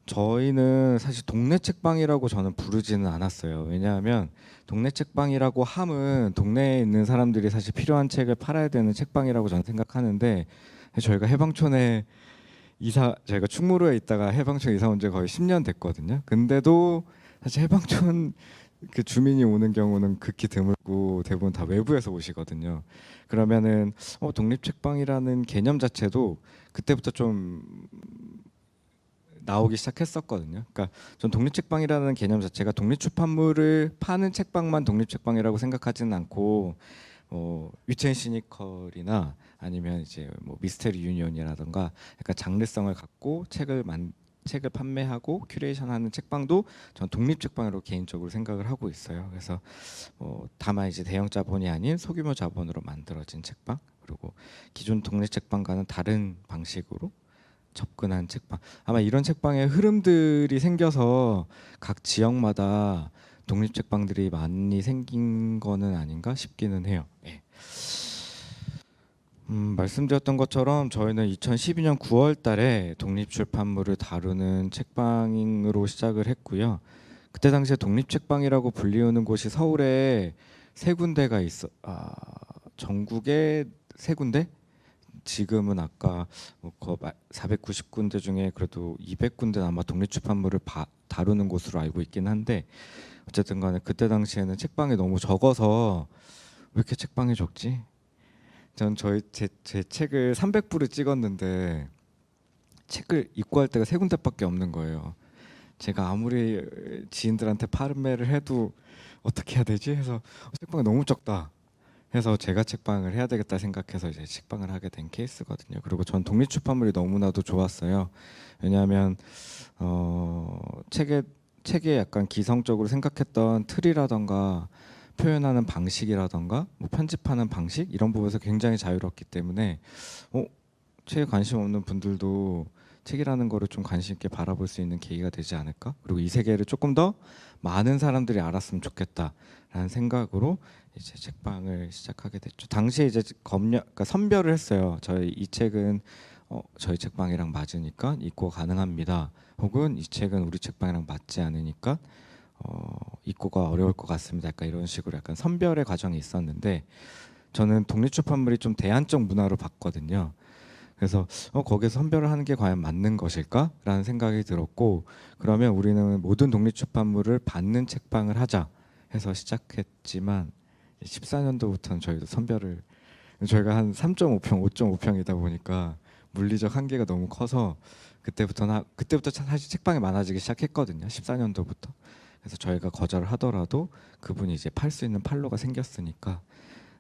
저희는 사실 동네 책방이라고 저는 부르지는 않았어요. 왜냐하면 동네 책방이라고 함은 동네에 있는 사람들이 사실 필요한 책을 팔아야 되는 책방이라고 저는 생각하는데 저희가 해방촌에 저희가 충무로에 있다가 해방촌 이사 온 지 거의 10년 됐거든요. 근데도 사실 해방촌 그 주민이 오는 경우는 극히 드물고 대부분 다 외부에서 오시거든요. 그러면은 독립책방이라는 개념 자체도 그때부터 좀 나오기 시작했었거든요. 그러니까 전 독립책방이라는 개념 자체가 독립출판물을 파는 책방만 독립책방이라고 생각하지는 않고 위첸 시니컬이나 아니면 이제 뭐 미스테리 유니온이라던가 약간 장르성을 갖고 책을 판매하고 큐레이션하는 책방도 전 독립책방으로 개인적으로 생각을 하고 있어요. 그래서 다만 이제 대형 자본이 아닌 소규모 자본으로 만들어진 책방 그리고 기존 독립책방과는 다른 방식으로 접근한 책방 아마 이런 책방의 흐름들이 생겨서 각 지역마다 독립책방들이 많이 생긴 거는 아닌가 싶기는 해요. 네. 말씀드렸던 것처럼 저희는 2012년 9월 달에 독립출판물을 다루는 책방으로 시작을 했고요. 그때 당시에 독립책방이라고 불리우는 곳이 서울에 세 군데가 전국에 세 군데? 지금은 아까 490군데 중에 그래도 200군데 아마 독립출판물을 다루는 곳으로 알고 있긴 한데 어쨌든 간에 그때 당시에는 책방이 너무 적어서 왜 이렇게 책방이 적지? 전 제 책을 300부를 찍었는데 책을 입고할 데가 세 군데밖에 없는 거예요. 제가 아무리 지인들한테 판매를 해도 어떻게 해야 되지? 해서 책방이 너무 적다. 해서 제가 책방을 해야 되겠다 생각해서 이제 책방을 하게 된 케이스거든요. 그리고 전 독립출판물이 너무나도 좋았어요. 왜냐하면 책에 약간 기성적으로 생각했던 틀이라던가 표현하는 방식이라던가 뭐 편집하는 방식 이런 부분에서 굉장히 자유롭기 때문에 책에 관심 없는 분들도 책이라는 거를 좀 관심 있게 바라볼 수 있는 계기가 되지 않을까? 그리고 이 세계를 조금 더 많은 사람들이 알았으면 좋겠다라는 생각으로 이제 책방을 시작하게 됐죠. 당시에 이제 그러니까 선별을 했어요. 이 책은 저희 책방이랑 맞으니까 입고 가능합니다. 혹은 이 책은 우리 책방이랑 맞지 않으니까 입고가 어려울 것 같습니다. 약간 이런 식으로 약간 선별의 과정이 있었는데 저는 독립출판물이 좀 대안적 문화로 봤거든요. 그래서 거기서 선별을 하는 게 과연 맞는 것일까라는 생각이 들었고 그러면 우리는 모든 독립출판물을 받는 책방을 하자 해서 시작했지만 14년도부터는 저희도 선별을 저희가 한 3.5평, 5.5평이다 보니까 물리적 한계가 너무 커서 그때부터 사실 책방이 많아지기 시작했거든요. 14년도부터. 그래서 저희가 거절을 하더라도 그분이 이제 팔 수 있는 판로가 생겼으니까.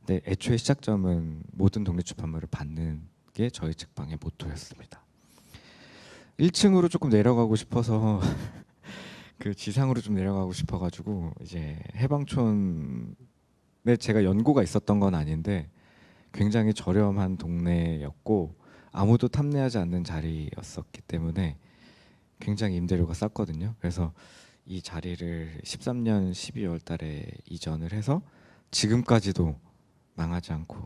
네, 애초에 시작점은 모든 독립출판물을 받는 게 저희 책방의 모토였습니다. 1층으로 조금 내려가고 싶어서 그 지상으로 좀 내려가고 싶어가지고 이제 해방촌에 제가 연고가 있었던 건 아닌데 굉장히 저렴한 동네였고 아무도 탐내하지 않는 자리였었기 때문에 굉장히 임대료가 쌌거든요. 그래서 이 자리를 13년 12월 달에 이전을 해서 지금까지도 망하지 않고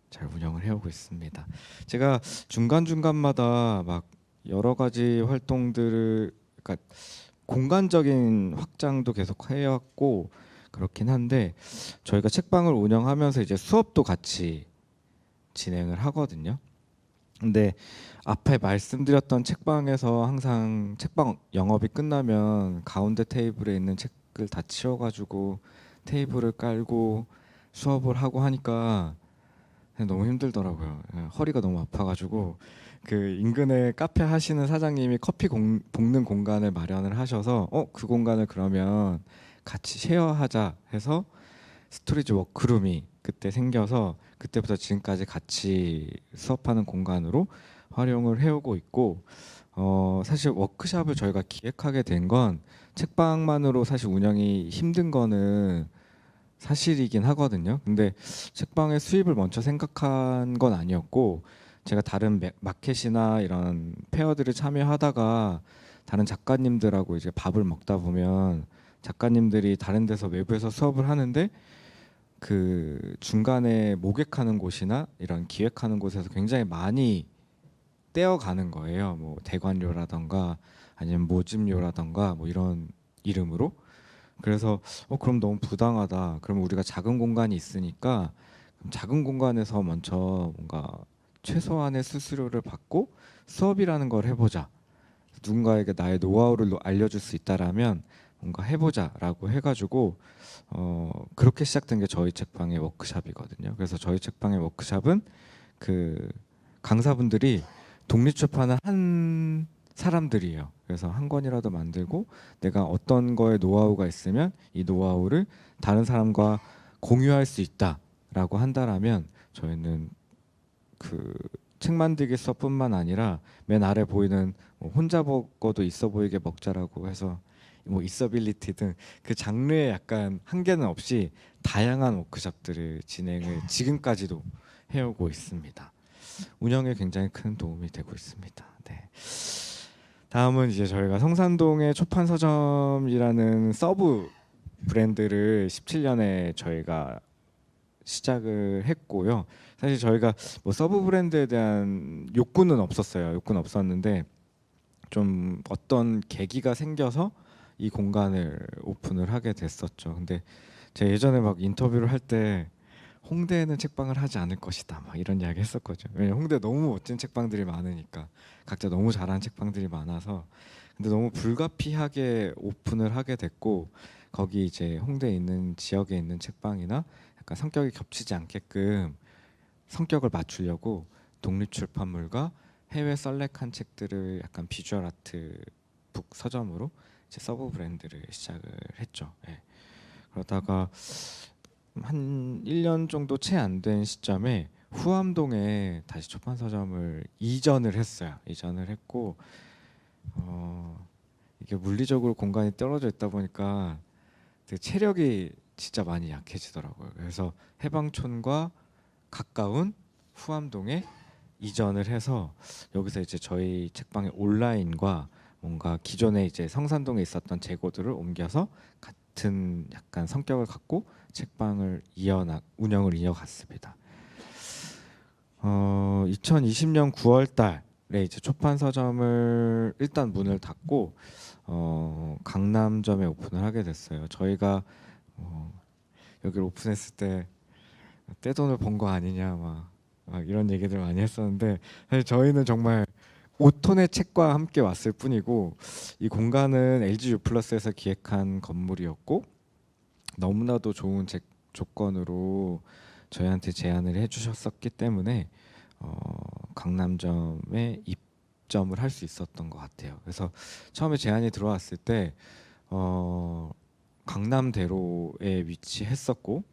잘 운영을 해오고 있습니다. 제가 중간중간마다 막 여러 가지 활동들을, 그러니까 공간적인 확장도 계속 해왔고 그렇긴 한데 저희가 책방을 운영하면서 이제 수업도 같이 진행을 하거든요. 근데 앞에 말씀드렸던 책방에서 항상 책방 영업이 끝나면 가운데 테이블에 있는 책을 다 치워가지고 테이블을 깔고 수업을 하고 하니까 너무 힘들더라고요. 허리가 너무 아파가지고 그 인근에 카페 하시는 사장님이 커피 볶는 공간을 마련을 하셔서 그 공간을 그러면 같이 쉐어하자 해서 스토리지 워크룸이 그때 생겨서 그때부터 지금까지 같이 수업하는 공간으로 활용을 해오고 있고 사실 워크숍을 저희가 기획하게 된 건 책방만으로 사실 운영이 힘든 거는 사실이긴 하거든요. 근데 책방의 수입을 먼저 생각한 건 아니었고 제가 다른 마켓이나 이런 페어들을 참여하다가 다른 작가님들하고 이제 밥을 먹다 보면 작가님들이 다른 데서 외부에서 수업을 하는데 그 중간에 모객하는 곳이나 이런 기획하는 곳에서 굉장히 많이 떼어가는 거예요. 뭐 대관료라던가 아니면 모집료라던가 뭐 이런 이름으로. 그래서 그럼 너무 부당하다. 그럼 우리가 작은 공간이 있으니까 그럼 작은 공간에서 먼저 뭔가 최소한의 수수료를 받고 수업이라는 걸 해보자. 누군가에게 나의 노하우를 알려줄 수 있다라면 뭔가 해보자라고 해가지고 그렇게 시작된 게 저희 책방의 워크숍이거든요. 그래서 저희 책방의 워크숍은 그 강사분들이 독립출판을 한 사람들이에요. 그래서 한 권이라도 만들고 내가 어떤 거에 노하우가 있으면 이 노하우를 다른 사람과 공유할 수 있다라고 한다라면 저희는 그 책 만들기 수업뿐만 아니라 맨 아래 보이는 뭐 혼자 먹어도 있어 보이게 먹자라고 해서 뭐 있어빌리티 등 그 장르에 약간 한계는 없이 다양한 워크숍들을 진행을 지금까지도 해오고 있습니다. 운영에 굉장히 큰 도움이 되고 있습니다. 네. 다음은 이제 저희가 성산동의 초판 서점이라는 서브 브랜드를 17년에 저희가 시작을 했고요. 사실 저희가 뭐 서브 브랜드에 대한 욕구는 없었어요. 욕구는 없었는데 좀 어떤 계기가 생겨서 이 공간을 오픈을 하게 됐었죠. 근데 제가 예전에 막 인터뷰를 할 때 홍대에는 책방을 하지 않을 것이다 막 이런 이야기 했었거든요. 왜냐면 홍대 너무 멋진 책방들이 많으니까 각자 너무 잘하는 책방들이 많아서. 근데 너무 불가피하게 오픈을 하게 됐고 거기 이제 홍대에 있는 지역에 있는 책방이나 약간 성격이 겹치지 않게끔 성격을 맞추려고 독립출판물과 해외 썰렉한 책들을 약간 비주얼 아트 북 서점으로 이제 서브 브랜드를 시작을 했죠. 예. 그러다가 한 1년 정도 채 안 된 시점에 후암동에 다시 초판 서점을 이전을 했어요. 이전을 했고 이게 물리적으로 공간이 떨어져 있다 보니까 되게 체력이 진짜 많이 약해지더라고요. 그래서 해방촌과 가까운 후암동에 이전을 해서 여기서 이제 저희 책방의 온라인과 뭔가 기존에 이제 성산동에 있었던 재고들을 옮겨서 같은 약간 성격을 갖고 책방을 운영을 이어갔습니다. 2020년 9월 달에 이제 초판 서점을 일단 문을 닫고 강남점에 오픈을 하게 됐어요. 저희가 여기를 오픈했을 때 떼돈을 번 거 아니냐 막 이런 얘기들 많이 했었는데 사실 저희는 정말 5톤의 책과 함께 왔을 뿐이고 이 공간은 LG U+에서 기획한 건물이었고 너무나도 좋은 조건으로 저희한테 제안을 해주셨었기 때문에 강남점에 입점을 할 수 있었던 것 같아요. 그래서 처음에 제안이 들어왔을 때 강남대로에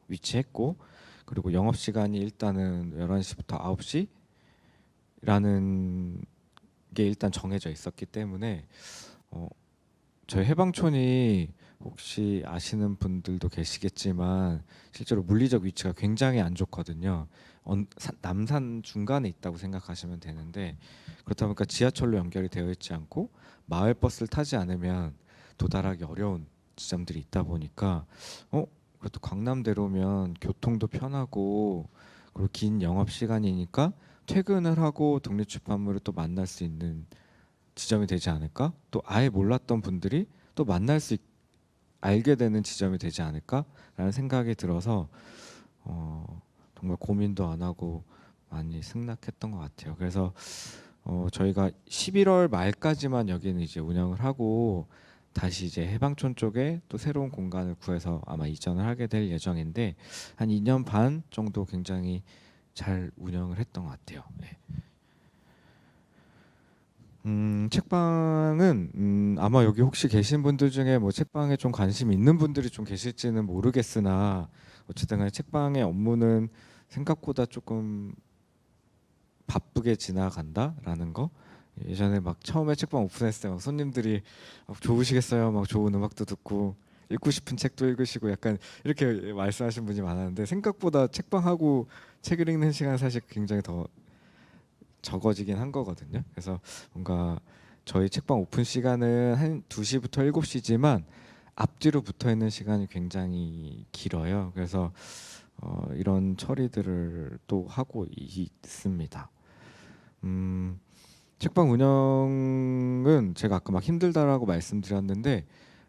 위치했고 그리고 영업 시간이 일단은 11시부터 9시라는 게 일단 정해져 있었기 때문에 저희 해방촌이 혹시 아시는 분들도 계시겠지만 실제로 물리적 위치가 굉장히 안 좋거든요. 남산 중간에 있다고 생각하시면 되는데 그렇다 보니까 지하철로 연결이 되어 있지 않고 마을 버스를 타지 않으면 도달하기 어려운 지점들이 있다 보니까 그래도 강남대로면 교통도 편하고 그리고 긴 영업 시간이니까 퇴근을 하고 독립출판물을 또 만날 수 있는 지점이 되지 않을까? 또 아예 몰랐던 분들이 또 알게 되는 지점이 되지 않을까라는 생각이 들어서 정말 고민도 안 하고 많이 승낙했던 것 같아요. 그래서 저희가 11월 말까지만 여기는 이제 운영을 하고 다시 이제 해방촌 쪽에 또 새로운 공간을 구해서 아마 이전을 하게 될 예정인데 한 2년 반 정도 굉장히 잘 운영을 했던 것 같아요. 네. 책방은 아마 여기 혹시 계신 분들 중에 뭐 책방에 좀 관심 있는 분들이 좀 계실지는 모르겠으나 어쨌든 간에 책방의 업무는 생각보다 조금 바쁘게 지나간다라는 거. 예전에 막 처음에 책방 오픈했을 때 막 손님들이 좋으시겠어요, 막 좋은 음악도 듣고 읽고 싶은 책도 읽으시고 약간 이렇게 말씀하신 분이 많았는데 생각보다 책방하고 책을 읽는 시간 사실 굉장히 더 적어지긴 한 거거든요. 그래서 뭔가 저희 책방 오픈 시간은 한 2시부터 7시지만 앞뒤로 붙어 있는 시간이 굉장히 길어요. 그래서 이런 처리들을 또 하고 있습니다. 책방 운영은 제가 아까 막 힘들다라고 말씀드렸는데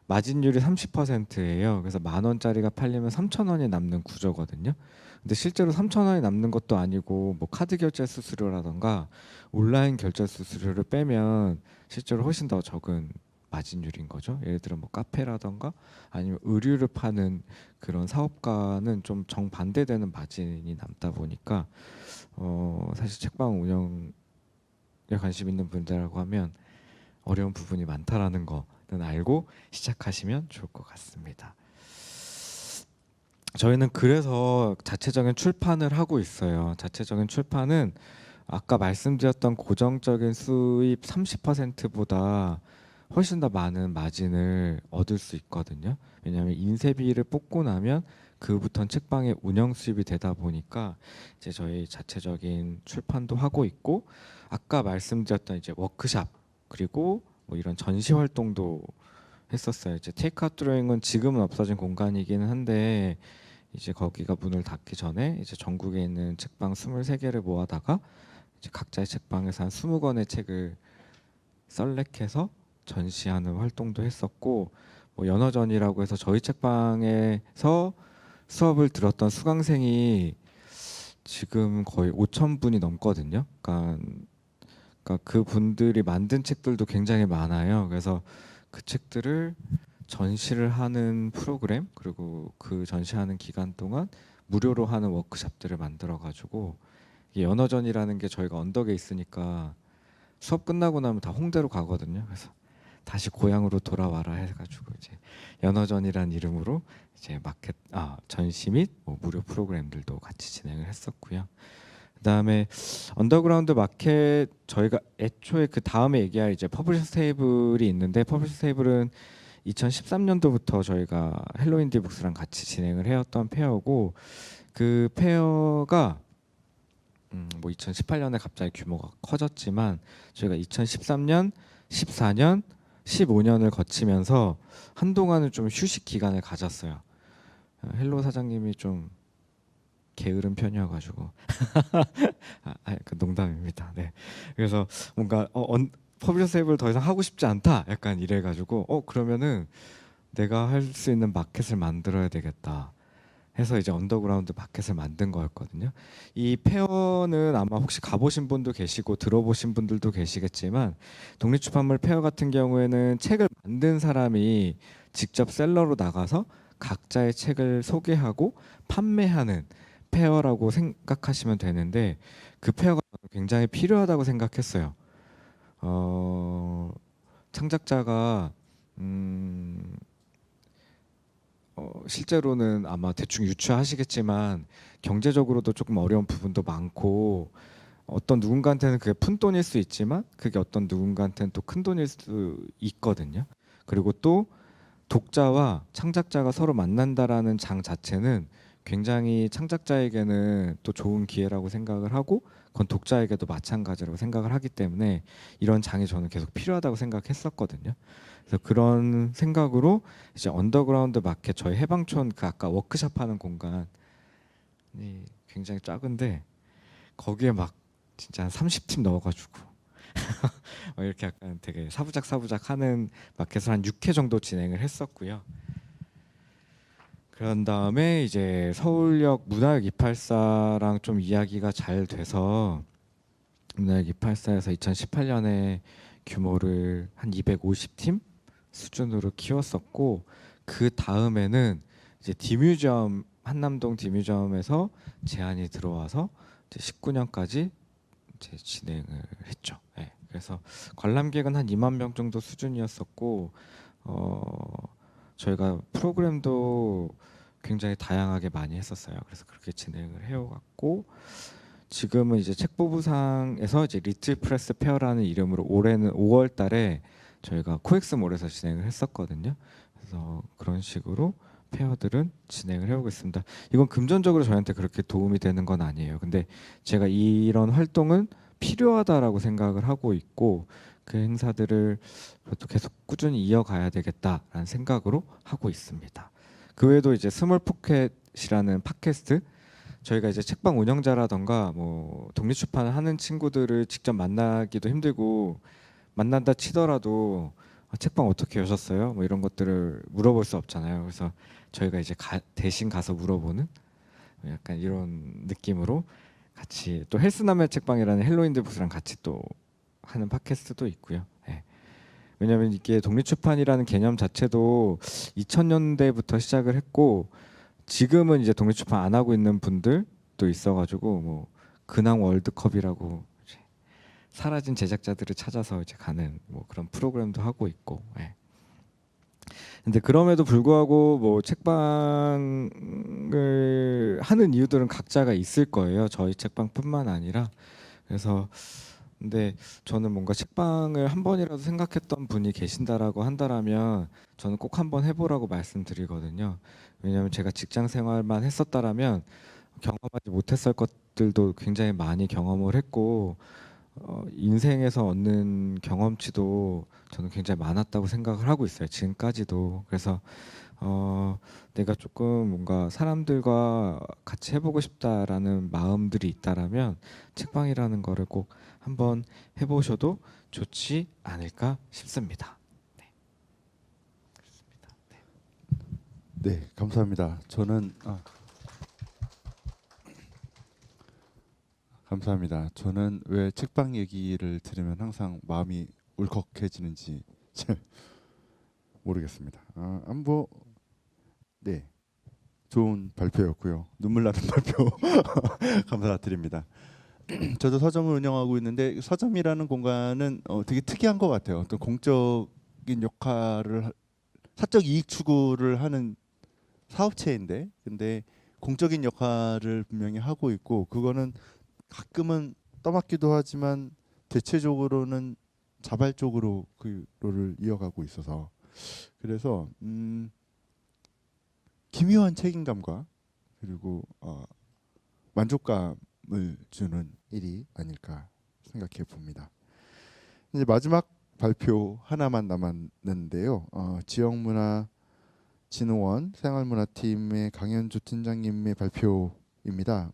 마진율이 30%예요. 그래서 10,000원짜리가 팔리면 3,000원이 남는 구조거든요. 근데 실제로 3,000원이 남는 것도 아니고 뭐 카드 결제 수수료라던가 온라인 결제 수수료를 빼면 실제로 훨씬 더 적은 마진율인 거죠. 예를 들어 뭐 카페라던가 아니면 의류를 파는 그런 사업가는 좀 정반대되는 마진이 남다 보니까 사실 책방 운영에 관심 있는 분들이라고 하면 어려운 부분이 많다라는 거는 알고 시작하시면 좋을 것 같습니다. 저희는 그래서 자체적인 출판을 하고 있어요. 자체적인 출판은 아까 말씀드렸던 고정적인 수입 30%보다 훨씬 더 많은 마진을 얻을 수 있거든요. 왜냐하면 인쇄비를 뽑고 나면 그부터는 책방의 운영 수입이 되다 보니까 이제 저희 자체적인 출판도 하고 있고 아까 말씀드렸던 이제 워크샵 그리고 뭐 이런 전시 활동도 했었어요. 이제 테이크아웃 드로잉은 지금은 없어진 공간이기는 한데 이제 거기가 문을 닫기 전에 이제 전국에 있는 책방 23개를 모아다가 이제 각자의 책방에서 한 20권의 책을 셀렉해서 전시하는 활동도 했었고 뭐 연어전이라고 해서 저희 책방에서 수업을 들었던 수강생이 지금 거의 5,000분이 넘거든요. 그러니까 그 분들이 만든 책들도 굉장히 많아요. 그래서 그 책들을 전시를 하는 프로그램 그리고 그 전시하는 기간 동안 무료로 하는 워크숍들을 만들어 가지고 연어전이라는 게 저희가 언덕에 있으니까 수업 끝나고 나면 다 홍대로 가거든요. 그래서 다시 고향으로 돌아와라 해가지고 이제 연어전이라는 이름으로 이제 전시 및 뭐 무료 프로그램들도 같이 진행을 했었고요. 그다음에 언더그라운드 마켓 저희가 애초에 그 다음에 얘기할 이제 퍼블리셔 테이블이 있는데 퍼블리셔 테이블은 2013년도부터 저희가 헬로 인디북스랑 같이 진행을 해왔던 페어고 그 페어가 뭐 2018년에 갑자기 규모가 커졌지만 저희가 2013년, 14년, 15년을 거치면서 한동안은 좀 휴식 기간을 가졌어요. 헬로 사장님이 좀 게으른 편이어가지고 그 농담입니다. 네, 그래서 뭔가 퍼블리셔 테이블 더 이상 하고 싶지 않다 약간 이래가지고 그러면은 내가 할 수 있는 마켓을 만들어야 되겠다 해서 이제 언더그라운드 마켓을 만든 거였거든요. 이 페어는 아마 혹시 가보신 분도 계시고 들어보신 분들도 계시겠지만 독립出版물 페어 같은 경우에는 책을 만든 사람이 직접 셀러로 나가서 각자의 책을 소개하고 판매하는 페어라고 생각하시면 되는데 그 페어가 굉장히 필요하다고 생각했어요. 창작자가 실제로는 아마 대충 유추하시겠지만 경제적으로도 조금 어려운 부분도 많고 어떤 누군가한테는 그게 푼돈일 수 있지만 그게 어떤 누군가한테는 또 큰돈일 수 있거든요. 그리고 또 독자와 창작자가 서로 만난다라는 장 자체는 굉장히 창작자에게는 또 좋은 기회라고 생각을 하고 그건 독자에게도 마찬가지라고 생각을 하기 때문에 이런 장이 저는 계속 필요하다고 생각했었거든요. 그래서 그런 생각으로 이제 언더그라운드 마켓 저희 해방촌 그 아까 워크숍 하는 공간이 굉장히 작은데 거기에 막 진짜 한 30팀 넣어가지고 이렇게 약간 되게 사부작 하는 마켓을 한 6회 정도 진행을 했었고요. 그런 다음에 이제 서울역 문화역 284랑 좀 이야기가 잘 돼서 문화역 284에서 2018년에 규모를 한 250팀 수준으로 키웠었고 그 다음에는 이제 디뮤지엄 한남동 디뮤지엄에서 제안이 들어와서 이제 19년까지 이제 진행을 했죠. 네. 그래서 관람객은 한 2만 명 정도 수준이었었고 저희가 프로그램도 굉장히 다양하게 많이 했었어요. 그래서 그렇게 진행을 해오갔고 지금은 이제 책보부상에서 이제 리틀 프레스 페어라는 이름으로 올해는 5월달에 저희가 코엑스몰에서 진행을 했었거든요. 그래서 그런 식으로 페어들은 진행을 해오고 있습니다. 이건 금전적으로 저희한테 그렇게 도움이 되는 건 아니에요. 근데 제가 이런 활동은 필요하다라고 생각을 하고 있고 그 행사들을 또 계속 꾸준히 이어가야 되겠다라는 생각으로 하고 있습니다. 그 외에도 이제 스몰 포켓이라는 팟캐스트 저희가 이제 책방 운영자라던가 뭐 독립출판을 하는 친구들을 직접 만나기도 힘들고 만난다 치더라도 책방 어떻게 여셨어요? 뭐 이런 것들을 물어볼 수 없잖아요. 그래서 저희가 이제 대신 가서 물어보는 약간 이런 느낌으로 같이 또 헬스남의 책방이라는 헬로윈드 부스랑 같이 또 하는 팟캐스트도 있고요. 네. 왜냐하면 이게 독립출판이라는 개념 자체도 2000년대부터 시작을 했고 지금은 이제 독립출판 안 하고 있는 분들도 있어가지고 뭐 근황 월드컵이라고 이제 사라진 제작자들을 찾아서 이제 가는 뭐 그런 프로그램도 하고 있고. 예. 근데 그럼에도 불구하고 뭐 책방을 하는 이유들은 각자가 있을 거예요. 저희 책방뿐만 아니라. 그래서 근데 저는 뭔가 책방을 한 번이라도 생각했던 분이 계신다라고 한다라면 저는 꼭 한번 해보라고 말씀드리거든요. 왜냐하면 제가 직장 생활만 했었다라면 경험하지 못했을 것들도 굉장히 많이 경험을 했고 인생에서 얻는 경험치도 저는 굉장히 많았다고 생각을 하고 있어요. 지금까지도. 그래서 내가 조금 뭔가 사람들과 같이 해보고 싶다라는 마음들이 있다라면 책방이라는 거를 꼭 한번 해보셔도 좋지 않을까 싶습니다. 네. 그렇습니다. 네. 네, 감사합니다. 저는 왜 책방 얘기를 들으면 항상 마음이 울컥해지는지 잘 모르겠습니다. 네, 좋은 발표였고요. 눈물 나는 발표 감사드립니다. 저도 서점을 운영하고 있는데 서점이라는 공간은 되게 특이한 것 같아요. 어떤 공적인 역할을 사적 이익 추구를 하는 사업체인데, 근데 공적인 역할을 분명히 하고 있고 그거는 가끔은 떠맡기도 하지만 대체적으로는 자발적으로 그거를 이어가고 있어서 그래서 기묘한 책임감과 그리고 만족감을 주는 일이 아닐까 생각해 봅니다. 이제 마지막 발표 하나만 남았는데요. 지역문화진흥원 생활문화팀의 강현주 팀장님의 발표입니다.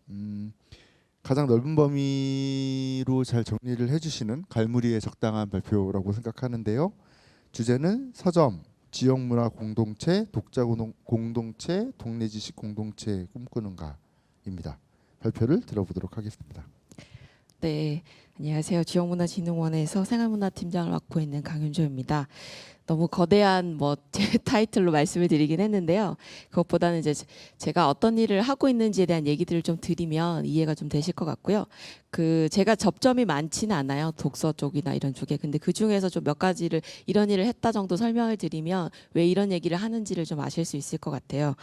가장 넓은 범위로 잘 정리를 해주시는 갈무리의 적당한 발표라고 생각하는데요. 주제는 서점, 지역문화 공동체, 독자 공동체, 동네 지식 공동체 꿈꾸는가입니다. 발표를 들어보도록 하겠습니다. 네, 안녕하세요. 지역문화진흥원에서 생활문화팀장을 맡고 있는 강윤조입니다. 너무 거대한 뭐 제 타이틀로 말씀을 드리긴 했는데요. 그것보다는 이제 제가 어떤 일을 하고 있는지에 대한 얘기들을 좀 드리면 이해가 좀 되실 것 같고요. 그 제가 접점이 많지는 않아요. 독서 쪽이나 이런 쪽에. 근데 그 중에서 좀 몇 가지를 이런 일을 했다 정도 설명을 드리면 왜 이런 얘기를 하는지를 좀 아실 수 있을 것 같아요.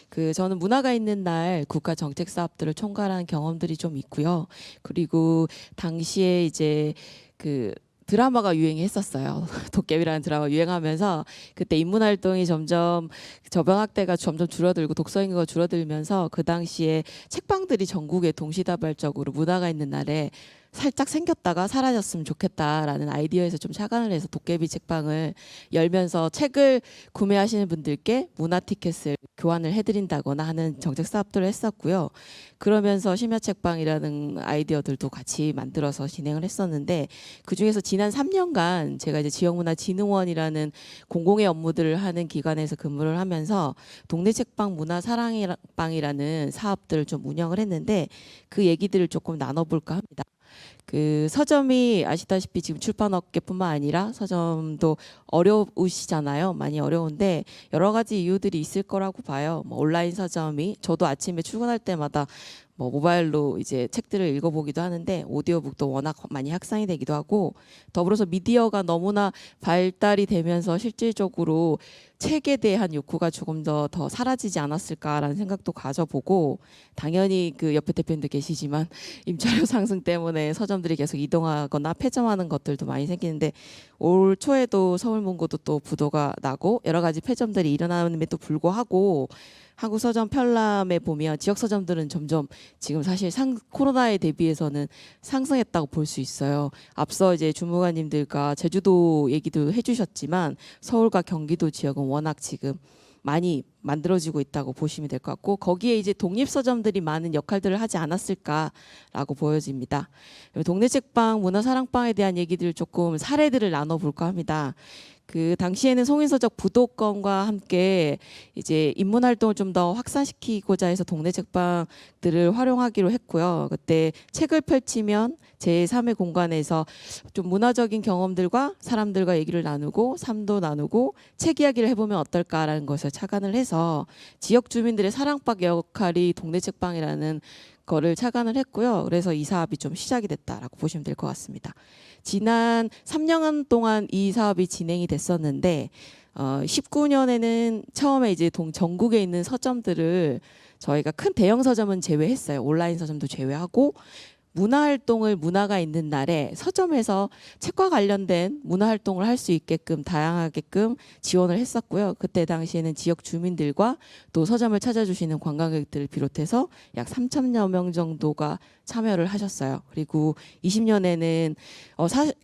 그 저는 문화가 있는 날 국가 정책 사업들을 총괄한 경험들이 좀 있고요. 그리고 당시에 이제 그 드라마가 유행했었어요. 도깨비라는 드라마 유행하면서 그때 인문 활동이 점점 저변 학대가 점점 줄어들고 독서 인구가 줄어들면서 그 당시에 책방들이 전국에 동시다발적으로 문화가 있는 날에 살짝 생겼다가 사라졌으면 좋겠다라는 아이디어에서 좀 착안을 해서 도깨비 책방을 열면서 책을 구매하시는 분들께 문화 티켓을 교환을 해드린다거나 하는 정책 사업들을 했었고요. 그러면서 심야 책방이라는 아이디어들도 같이 만들어서 진행을 했었는데 그 중에서 지난 3년간 제가 이제 지역문화진흥원이라는 공공의 업무들을 하는 기관에서 근무를 하면서 동네 책방 문화 사랑방이라는 사업들을 좀 운영을 했는데 그 얘기들을 조금 나눠볼까 합니다. 그 서점이 아시다시피 지금 출판업계뿐만 아니라 서점도 어려우시잖아요. 많이 어려운데 여러 가지 이유들이 있을 거라고 봐요. 뭐 온라인 서점이 저도 아침에 출근할 때마다 뭐 모바일로 이제 책들을 읽어보기도 하는데 오디오북도 워낙 많이 확산이 되기도 하고 더불어서 미디어가 너무나 발달이 되면서 실질적으로 책에 대한 욕구가 조금 더 사라지지 않았을까라는 생각도 가져보고 당연히 그 옆에 대표님도 계시지만 임차료 상승 때문에 서점들이 계속 이동하거나 폐점하는 것들도 많이 생기는데 올 초에도 서울문고도 또 부도가 나고 여러 가지 폐점들이 일어남에도 불구하고 한국 서점 편람에 보면 지역 서점들은 점점 지금 사실 코로나에 대비해서는 상승했다고 볼 수 있어요. 앞서 이제 주무관님들과 제주도 얘기도 해주셨지만 서울과 경기도 지역은 워낙 지금 많이 만들어지고 있다고 보시면 될 것 같고 거기에 이제 독립서점들이 많은 역할들을 하지 않았을까라고 보여집니다. 동네 책방, 문화사랑방에 대한 얘기들 조금 사례들을 나눠볼까 합니다. 그 당시에는 송인서적 부도건과 함께 이제 인문 활동을 좀 더 확산시키고자 해서 동네 책방들을 활용하기로 했고요. 그때 책을 펼치면 제3의 공간에서 좀 문화적인 경험들과 사람들과 얘기를 나누고 삶도 나누고 책 이야기를 해보면 어떨까라는 것을 착안을 해서 지역 주민들의 사랑방 역할이 동네 책방이라는 거를 착안을 했고요. 그래서 이 사업이 좀 시작이 됐다라고 보시면 될 것 같습니다. 지난 3년 동안 이 사업이 진행이 됐었는데 19년에는 처음에 이제 전국에 있는 서점들을 저희가 큰 대형 서점은 제외했어요. 온라인 서점도 제외하고 문화활동을 문화가 있는 날에 서점에서 책과 관련된 문화활동을 할 수 있게끔 다양하게끔 지원을 했었고요. 그때 당시에는 지역 주민들과 또 서점을 찾아주시는 관광객들을 비롯해서 약 3,000여 명 정도가 참여를 하셨어요. 그리고 20년에는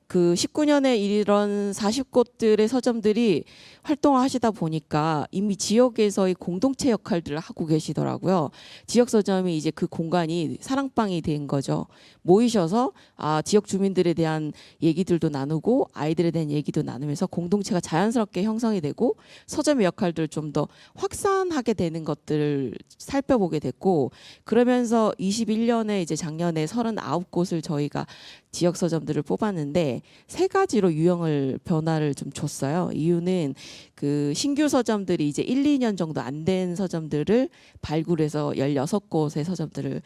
그 19년에 이런 40곳들의 서점들이 활동을 하시다 보니까 이미 지역에서의 공동체 역할들을 하고 계시더라고요. 지역 서점이 이제 그 공간이 사랑방이 된 거죠. 모이셔서 지역 주민들에 대한 얘기들도 나누고 아이들에 대한 얘기도 나누면서 공동체가 자연스럽게 형성이 되고 서점의 역할들을 좀 더 확산하게 되는 것들을 살펴보게 됐고 그러면서 21년에 이제 작년에 39곳을 저희가 지역 서점들을 뽑았는데 세 가지로 유형을 변화를 좀 줬어요. 이유는 그 신규 서점들이 이제 1, 2년 정도 안 된 서점들을 발굴해서 16곳의 서점들을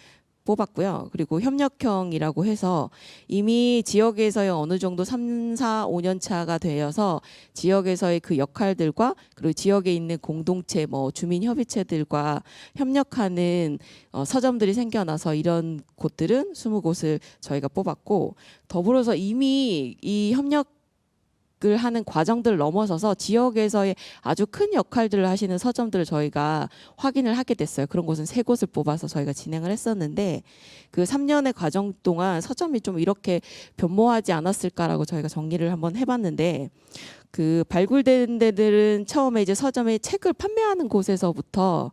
뽑았고요. 그리고 협력형이라고 해서 이미 지역에서의 어느 정도 3, 4, 5년 차가 되어서 지역에서의 그 역할들과 그리고 지역에 있는 공동체 뭐 주민협의체들과 협력하는 서점들이 생겨나서 이런 곳들은 20곳을 저희가 뽑았고 더불어서 이미 이 협력 을 하는 과정들을 넘어서서 지역에서의 아주 큰 역할들을 하시는 서점들을 저희가 확인을 하게 됐어요. 그런 곳은 3곳을 뽑아서 저희가 진행을 했었는데 그 3년의 과정 동안 서점이 좀 이렇게 변모하지 않았을까라고 저희가 정리를 한번 해봤는데 그 발굴된 데들은 처음에 이제 서점의 책을 판매하는 곳에서부터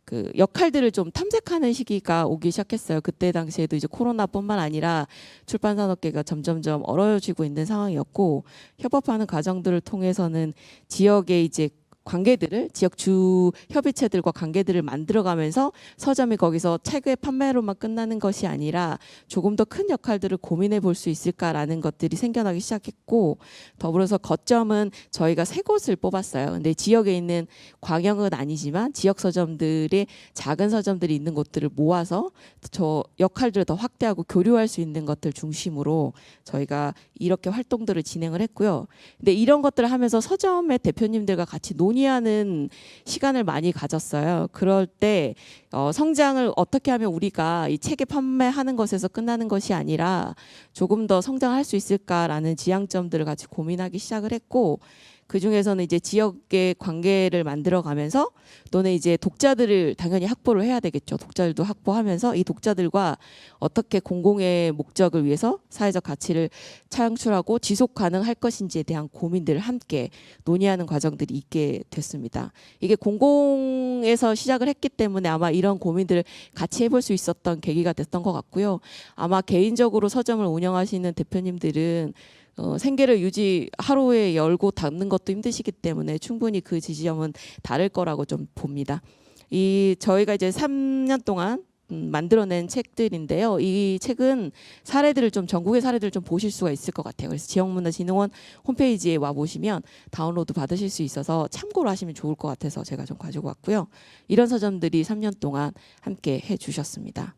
그 역할들을 좀 탐색하는 시기가 오기 시작했어요. 그때 당시에도 이제 코로나뿐만 아니라 출판 산업계가 점점점 어려워지고 있는 상황이었고 협업하는 과정들을 통해서는 지역에 이제 관계들을 지역 주 협의체들과 관계들을 만들어가면서 서점이 거기서 책의 판매로만 끝나는 것이 아니라 조금 더 큰 역할들을 고민해 볼 수 있을까라는 것들이 생겨나기 시작했고, 더불어서 거점은 저희가 3곳을 뽑았어요. 근데 지역에 있는 광역은 아니지만 지역 서점들의 작은 서점들이 있는 곳들을 모아서 저 역할들을 더 확대하고 교류할 수 있는 것들 중심으로 저희가 이렇게 활동들을 진행을 했고요. 근데 이런 것들을 하면서 서점의 대표님들과 같이 논의하는 시간을 많이 가졌어요. 그럴 때 성장을 어떻게 하면 우리가 이 책의 판매하는 것에서 끝나는 것이 아니라 조금 더 성장할 수 있을까라는 지향점들을 같이 고민하기 시작을 했고, 그 중에서는 이제 지역의 관계를 만들어가면서 또는 이제 독자들을 당연히 확보를 해야 되겠죠. 독자들도 확보하면서 이 독자들과 어떻게 공공의 목적을 위해서 사회적 가치를 창출하고 지속 가능할 것인지에 대한 고민들을 함께 논의하는 과정들이 있게 됐습니다. 이게 공공에서 시작을 했기 때문에 아마 이런 고민들을 같이 해볼 수 있었던 계기가 됐던 것 같고요. 아마 개인적으로 서점을 운영하시는 대표님들은 생계를 하루에 열고 닫는 것도 힘드시기 때문에 충분히 그 지점은 다를 거라고 좀 봅니다. 저희가 이제 3년 동안 만들어낸 책들인데요. 이 책은 전국의 사례들을 좀 보실 수가 있을 것 같아요. 그래서 지역문화진흥원 홈페이지에 와 보시면 다운로드 받으실 수 있어서 참고를 하시면 좋을 것 같아서 제가 좀 가지고 왔고요. 이런 서점들이 3년 동안 함께 해주셨습니다.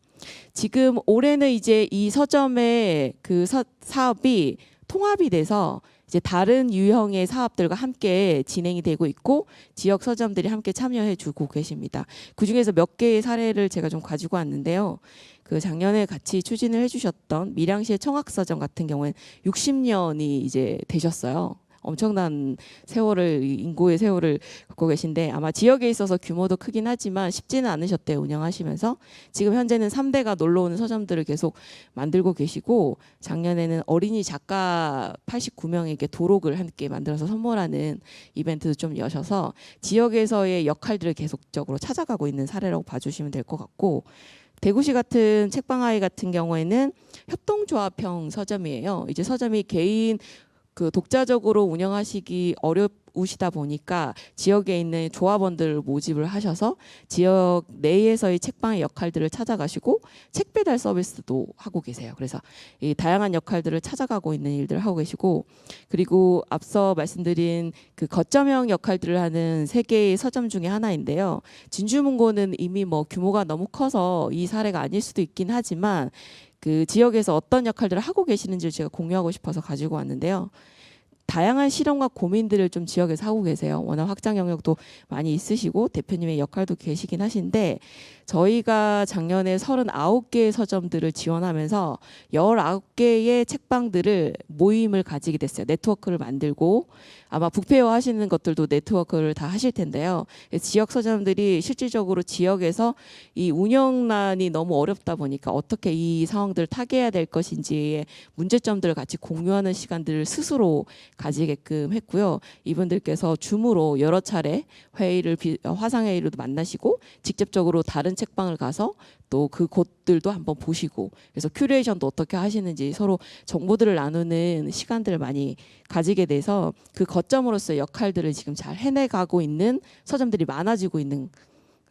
지금 올해는 이제 이 서점의 그 사업이 통합이 돼서 이제 다른 유형의 사업들과 함께 진행이 되고 있고 지역 서점들이 함께 참여해 주고 계십니다. 그중에서 몇 개의 사례를 제가 좀 가지고 왔는데요. 그 작년에 같이 추진을 해주셨던 밀양시의 청학서점 같은 경우에는 60년이 이제 되셨어요. 엄청난 인구의 세월을 갖고 계신데 아마 지역에 있어서 규모도 크긴 하지만 쉽지는 않으셨대요. 운영하시면서 지금 현재는 3대가 놀러 오는 서점들을 계속 만들고 계시고 작년에는 어린이 작가 89명에게 도록을 함께 만들어서 선물하는 이벤트도 좀 여셔서 지역에서의 역할들을 계속적으로 찾아가고 있는 사례라고 봐주시면 될 것 같고, 대구시 같은 책방아이 같은 경우에는 협동조합형 서점이에요. 이제 서점이 개인 독자적으로 운영하시기 어려우시다 보니까 지역에 있는 조합원들을 모집을 하셔서 지역 내에서의 책방의 역할들을 찾아가시고 책 배달 서비스도 하고 계세요. 그래서 이 다양한 역할들을 찾아가고 있는 일들을 하고 계시고, 그리고 앞서 말씀드린 그 거점형 역할들을 하는 3개의 서점 중에 하나인데요. 진주문고는 이미 규모가 너무 커서 이 사례가 아닐 수도 있긴 하지만 그 지역에서 어떤 역할들을 하고 계시는지를 제가 공유하고 싶어서 가지고 왔는데요. 다양한 실험과 고민들을 좀 지역에서 하고 계세요. 워낙 확장 영역도 많이 있으시고 대표님의 역할도 계시긴 하신데, 저희가 작년에 39개의 서점들을 지원하면서 19개의 책방들을 모임을 가지게 됐어요. 네트워크를 만들고, 아마 북페어 하시는 것들도 네트워크를 다 하실 텐데요. 지역 서점들이 실질적으로 지역에서 이 운영난이 너무 어렵다 보니까 어떻게 이 상황들을 타개해야 될 것인지의 문제점들을 같이 공유하는 시간들을 스스로 가지게끔 했고요. 이분들께서 줌으로 여러 차례 화상회의로도 만나시고 직접적으로 다른 책방을 가서 또 그 곳들도 한번 보시고, 그래서 큐레이션도 어떻게 하시는지 서로 정보들을 나누는 시간들을 많이 가지게 돼서 그 거점으로서의 역할들을 지금 잘 해내가고 있는 서점들이 많아지고 있는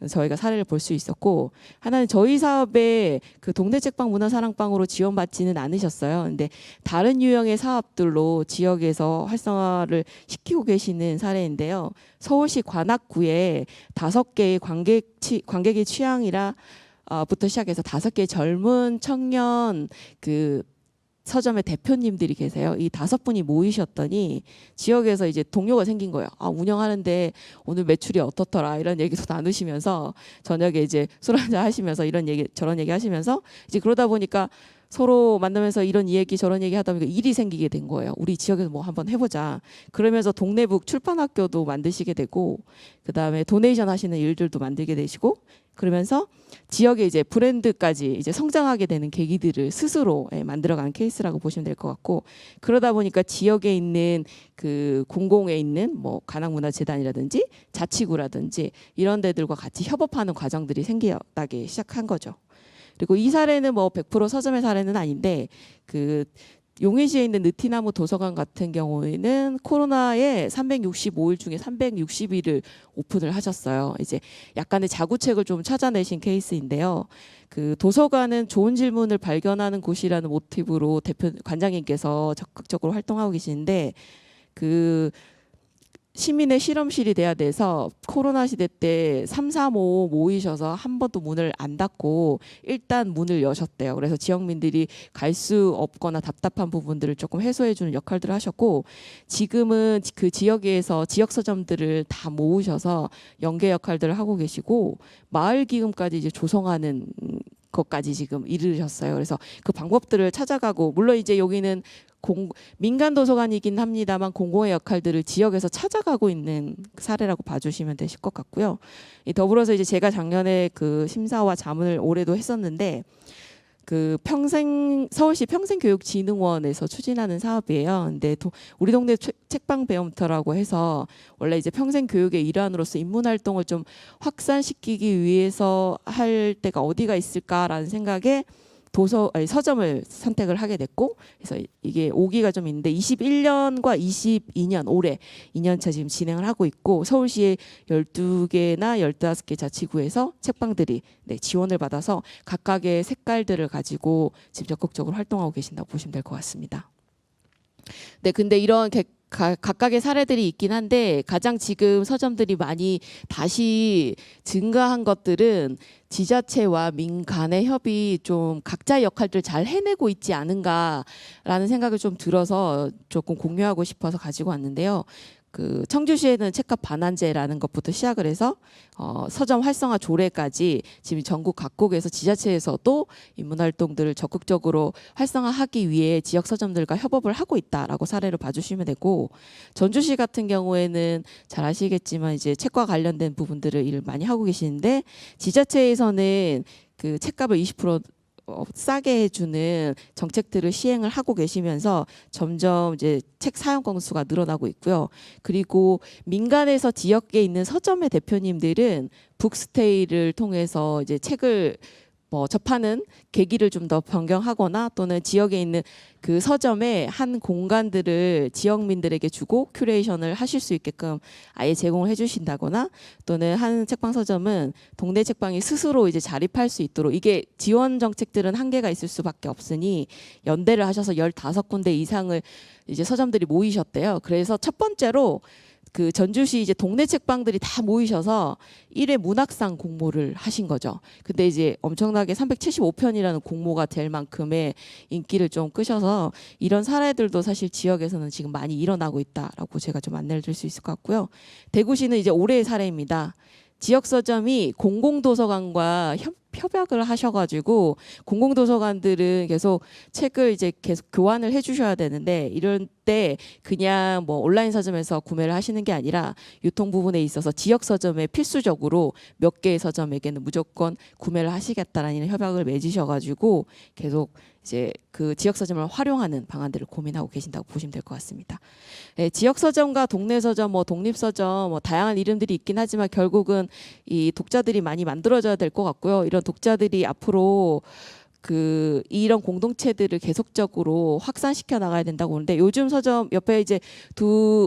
저희가 사례를 볼 수 있었고, 하나는 저희 사업에 그 동네 책방 문화사랑방으로 지원받지는 않으셨어요. 근데 다른 유형의 사업들로 지역에서 활성화를 시키고 계시는 사례인데요. 서울시 관악구에 5개의 관객의 취향이라 부터 시작해서 5개의 젊은 청년 그 서점의 대표님들이 계세요. 이 5분이 모이셨더니 지역에서 이제 동료가 생긴 거예요. 운영하는데 오늘 매출이 어떻더라 이런 얘기도 나누시면서 저녁에 이제 술 한잔 하시면서 이런 얘기 저런 얘기 하시면서 이제 그러다 보니까 서로 만나면서 이런 얘기 저런 얘기 하다 보니까 일이 생기게 된 거예요. 우리 지역에서 뭐 한번 해보자. 그러면서 동네북 출판학교도 만드시게 되고, 그 다음에 도네이션 하시는 일들도 만들게 되시고, 그러면서 지역의 이제 브랜드까지 이제 성장하게 되는 계기들을 스스로 만들어가는 케이스라고 보시면 될 것 같고, 그러다 보니까 지역에 있는 그 공공에 있는 뭐 관악문화재단이라든지 자치구라든지 이런 데들과 같이 협업하는 과정들이 생겨나기 시작한 거죠. 그리고 이 사례는 뭐 100% 서점의 사례는 아닌데 그 용인시에 있는 느티나무 도서관 같은 경우에는 코로나에 365일 중에 360일을 오픈을 하셨어요. 이제 약간의 자구책을 좀 찾아내신 케이스인데요. 그 도서관은 좋은 질문을 발견하는 곳이라는 모티브로 대표 관장님께서 적극적으로 활동하고 계시는데 그 시민의 실험실이 돼야 돼서 코로나 시대 때 3, 4, 5 모이셔서 한 번도 문을 안 닫고 일단 문을 여셨대요. 그래서 지역민들이 갈 수 없거나 답답한 부분들을 조금 해소해주는 역할들을 하셨고 지금은 그 지역에서 지역 서점들을 다 모으셔서 연계 역할들을 하고 계시고 마을 기금까지 이제 조성하는 것까지 지금 이르셨어요. 그래서 그 방법들을 찾아가고 물론 이제 여기는 민간 도서관이긴 합니다만 공공의 역할들을 지역에서 찾아가고 있는 사례라고 봐주시면 되실 것 같고요. 더불어서 이제 제가 작년에 그 심사와 자문을 올해도 했었는데 그 서울시 평생교육진흥원에서 추진하는 사업이에요. 근데 우리 동네 책방 배움터라고 해서 원래 이제 평생교육의 일환으로서 인문활동을 좀 확산시키기 위해서 할 때가 어디가 있을까라는 생각에 서점을 선택을 하게 됐고 그래서 이게 5기가 좀 있는데 21년과 22년 올해 2년차 지금 진행을 하고 있고 서울시의 12개나 15개 자치구에서 책방들이 지원을 받아서 각각의 색깔들을 가지고 지금 적극적으로 활동하고 계신다고 보시면 될 것 같습니다. 네, 근데 이런 각각의 사례들이 있긴 한데 가장 지금 서점들이 많이 다시 증가한 것들은 지자체와 민간의 협의 좀 각자의 역할들 잘 해내고 있지 않은가라는 생각이 좀 들어서 조금 공유하고 싶어서 가지고 왔는데요. 그 청주시에는 책값 반환제라는 것부터 시작을 해서 서점 활성화 조례까지 지금 전국 각국에서 지자체에서도 인문활동들을 적극적으로 활성화하기 위해 지역 서점들과 협업을 하고 있다라고 사례를 봐주시면 되고 전주시 같은 경우에는 잘 아시겠지만 이제 책과 관련된 부분들을 일을 많이 하고 계시는데 지자체에서는 그 책값을 20% 싸게 해주는 정책들을 시행을 하고 계시면서 점점 이제 책 사용 건수가 늘어나고 있고요. 그리고 민간에서 지역에 있는 서점의 대표님들은 북스테이를 통해서 이제 책을 접하는 계기를 좀 더 변경하거나 또는 지역에 있는 그 서점의 한 공간들을 지역민들에게 주고 큐레이션을 하실 수 있게끔 아예 제공을 해주신다거나 또는 한 책방 서점은 동네 책방이 스스로 이제 자립할 수 있도록 이게 지원 정책들은 한계가 있을 수밖에 없으니 연대를 하셔서 15군데 이상을 이제 서점들이 모이셨대요. 그래서 첫 번째로 그 전주시 이제 동네 책방들이 다 모이셔서 1회 문학상 공모를 하신 거죠. 근데 이제 엄청나게 375편이라는 공모가 될 만큼의 인기를 좀 끄셔서 이런 사례들도 사실 지역에서는 지금 많이 일어나고 있다라고 제가 좀 안내를 드릴 수 있을 것 같고요. 대구시는 이제 올해의 사례입니다. 지역 서점이 공공도서관과 협약을 하셔가지고 공공도서관들은 계속 책을 이제 계속 교환을 해주셔야 되는데 이럴 때 그냥 온라인 서점에서 구매를 하시는 게 아니라 유통 부분에 있어서 지역 서점에 필수적으로 몇 개의 서점에게는 무조건 구매를 하시겠다라는 협약을 맺으셔가지고 계속 이제 그 지역 서점을 활용하는 방안들을 고민하고 계신다고 보시면 될 것 같습니다. 네, 지역 서점과 동네 서점, 독립 서점, 다양한 이름들이 있긴 하지만 결국은 이 독자들이 많이 만들어져야 될 것 같고요. 이런 독자들이 앞으로 이런 공동체들을 계속적으로 확산시켜 나가야 된다고 보는데 요즘 서점 옆에 이제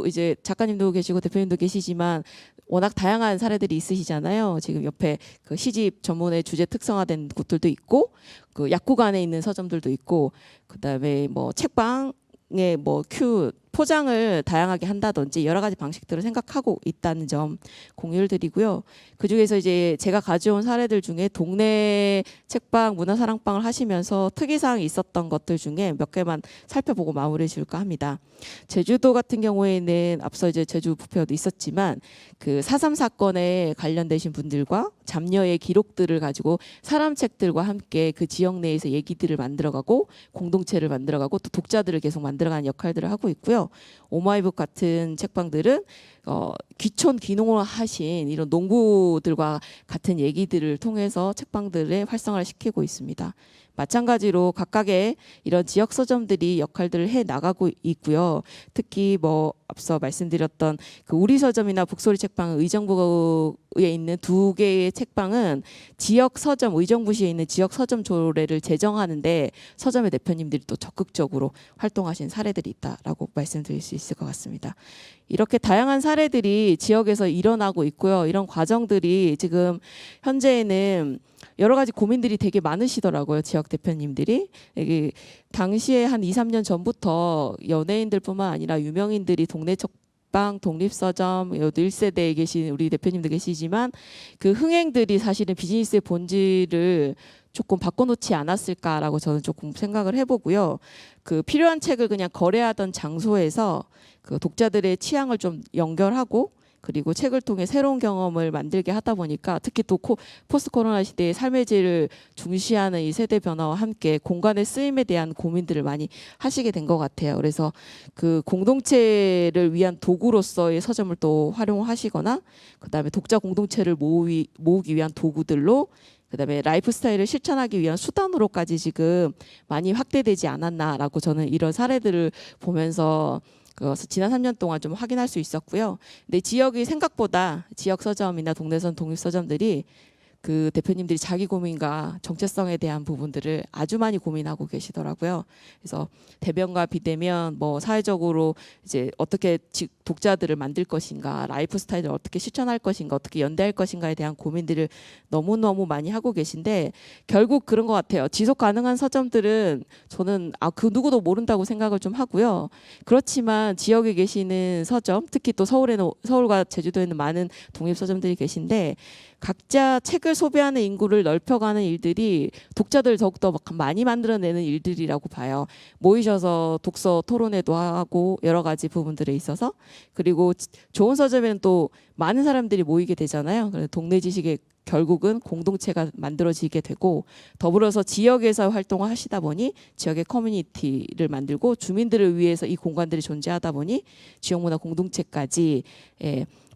이제 작가님도 계시고 대표님도 계시지만 워낙 다양한 사례들이 있으시잖아요. 지금 옆에 그 시집 전문의 주제 특성화된 곳들도 있고 그 약국안에 있는 서점들도 있고 그다음에 책방에 포장을 다양하게 한다든지 여러 가지 방식들을 생각하고 있다는 점 공유를 드리고요. 그중에서 이제 제가 가져온 사례들 중에 동네 책방, 문화사랑방을 하시면서 특이사항이 있었던 것들 중에 몇 개만 살펴보고 마무리해 줄까 합니다. 제주도 같은 경우에는 앞서 이제 제주 부패도 있었지만 그 4.3 사건에 관련되신 분들과 잡녀의 기록들을 가지고 사람책들과 함께 그 지역 내에서 얘기들을 만들어가고 공동체를 만들어가고 또 독자들을 계속 만들어가는 역할들을 하고 있고요. 오마이북 같은 책방들은 귀촌 귀농을 하신 이런 농부들과 같은 얘기들을 통해서 책방들을 활성화를 시키고 있습니다. 마찬가지로 각각의 이런 지역 서점들이 역할들을 해 나가고 있고요. 특히 뭐 앞서 말씀드렸던 그 우리 서점이나 북소리 책방 의정부에 있는 두 개의 책방은 지역 서점 의정부시에 있는 지역 서점 조례를 제정하는데 서점의 대표님들이 또 적극적으로 활동하신 사례들이 있다라고 말씀드릴 수 있을 것 같습니다. 이렇게 다양한 사례들이 지역에서 일어나고 있고요. 이런 과정들이 지금 현재에는 여러 가지 고민들이 되게 많으시더라고요. 지역 대표님들이. 이게 당시에 한 2, 3년 전부터 연예인들뿐만 아니라 유명인들이 동네 책방, 독립서점, 1세대에 계신 우리 대표님도 계시지만 그 흥행들이 사실은 비즈니스의 본질을 조금 바꿔놓지 않았을까라고 저는 조금 생각을 해보고요. 그 필요한 책을 그냥 거래하던 장소에서 그 독자들의 취향을 좀 연결하고 그리고 책을 통해 새로운 경험을 만들게 하다 보니까 특히 또 포스트 코로나 시대의 삶의 질을 중시하는 이 세대 변화와 함께 공간의 쓰임에 대한 고민들을 많이 하시게 된 것 같아요. 그래서 그 공동체를 위한 도구로서의 서점을 또 활용하시거나 그다음에 독자 공동체를 모으기 위한 도구들로 그다음에 라이프 스타일을 실천하기 위한 수단으로까지 지금 많이 확대되지 않았나라고 저는 이런 사례들을 보면서 지난 3년 동안 좀 확인할 수 있었고요. 근데 지역이 생각보다 지역 서점이나 동네선 독립 서점들이 그 대표님들이 자기 고민과 정체성에 대한 부분들을 아주 많이 고민하고 계시더라고요. 그래서 대변과 비대면 뭐 사회적으로 이제 어떻게 독자들을 만들 것인가, 라이프 스타일을 어떻게 실천할 것인가, 어떻게 연대할 것인가에 대한 고민들을 너무너무 많이 하고 계신데 결국 그런 것 같아요. 지속 가능한 서점들은 저는 그 누구도 모른다고 생각을 좀 하고요. 그렇지만 지역에 계시는 서점, 특히 또 서울과 제주도에는 많은 독립 서점들이 계신데 각자 책을 소비하는 인구를 넓혀가는 일들이 독자들 더욱더 많이 만들어내는 일들이라고 봐요. 모이셔서 독서 토론회도 하고 여러 가지 부분들에 있어서 그리고 좋은 서점에는 또 많은 사람들이 모이게 되잖아요. 그래서 동네 지식의 결국은 공동체가 만들어지게 되고 더불어서 지역에서 활동을 하시다 보니 지역의 커뮤니티를 만들고 주민들을 위해서 이 공간들이 존재하다 보니 지역문화 공동체까지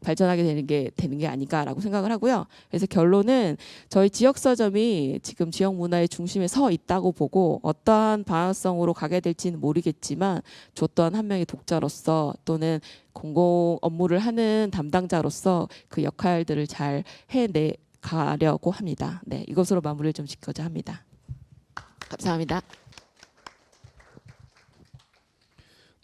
발전하게 되는 게 아닐까라고 생각을 하고요. 그래서 결론은 저희 지역 서점이 지금 지역 문화의 중심에 서 있다고 보고 어떠한 방향성으로 가게 될지는 모르겠지만 저 또한 한 명의 독자로서 또는 공공 업무를 하는 담당자로서 그 역할들을 잘 해내가려고 합니다. 네, 이것으로 마무리를 좀 짓고자 합니다. 감사합니다.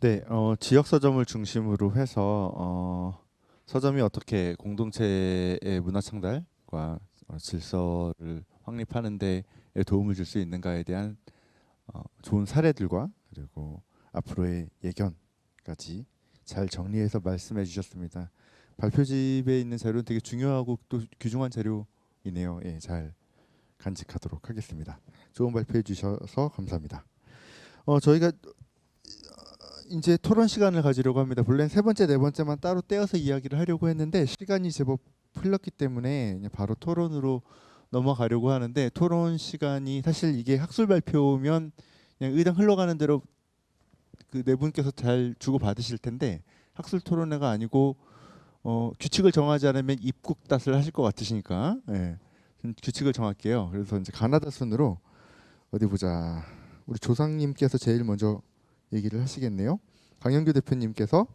네, 지역 서점을 중심으로 해서 서점이 어떻게 공동체의 문화 창달과 질서를 확립하는 데 도움을 줄 수 있는가에 대한 좋은 사례들과 그리고 앞으로의 예견까지 잘 정리해서 말씀해 주셨습니다. 발표집에 있는 자료는 되게 중요하고 또 귀중한 자료이네요. 예, 잘 간직하도록 하겠습니다. 좋은 발표해 주셔서 감사합니다. 저희가 이제 토론 시간을 가지려고 합니다. 본래는 세 번째, 네 번째만 따로 떼어서 이야기를 하려고 했는데 시간이 제법 흘렀기 때문에 그냥 바로 토론으로 넘어가려고 하는데 토론 시간이 사실 이게 학술 발표면 그냥 의당 흘러가는 대로 그 네 분께서 잘 주고 받으실 텐데 학술 토론회가 아니고 규칙을 정하지 않으면 입국닷을 하실 것 같으시니까 규칙을 정할게요. 그래서 이제 가나다 순으로 어디 보자. 우리 조상님께서 제일 먼저 얘기를 하시겠네요. 강영규 대표님께서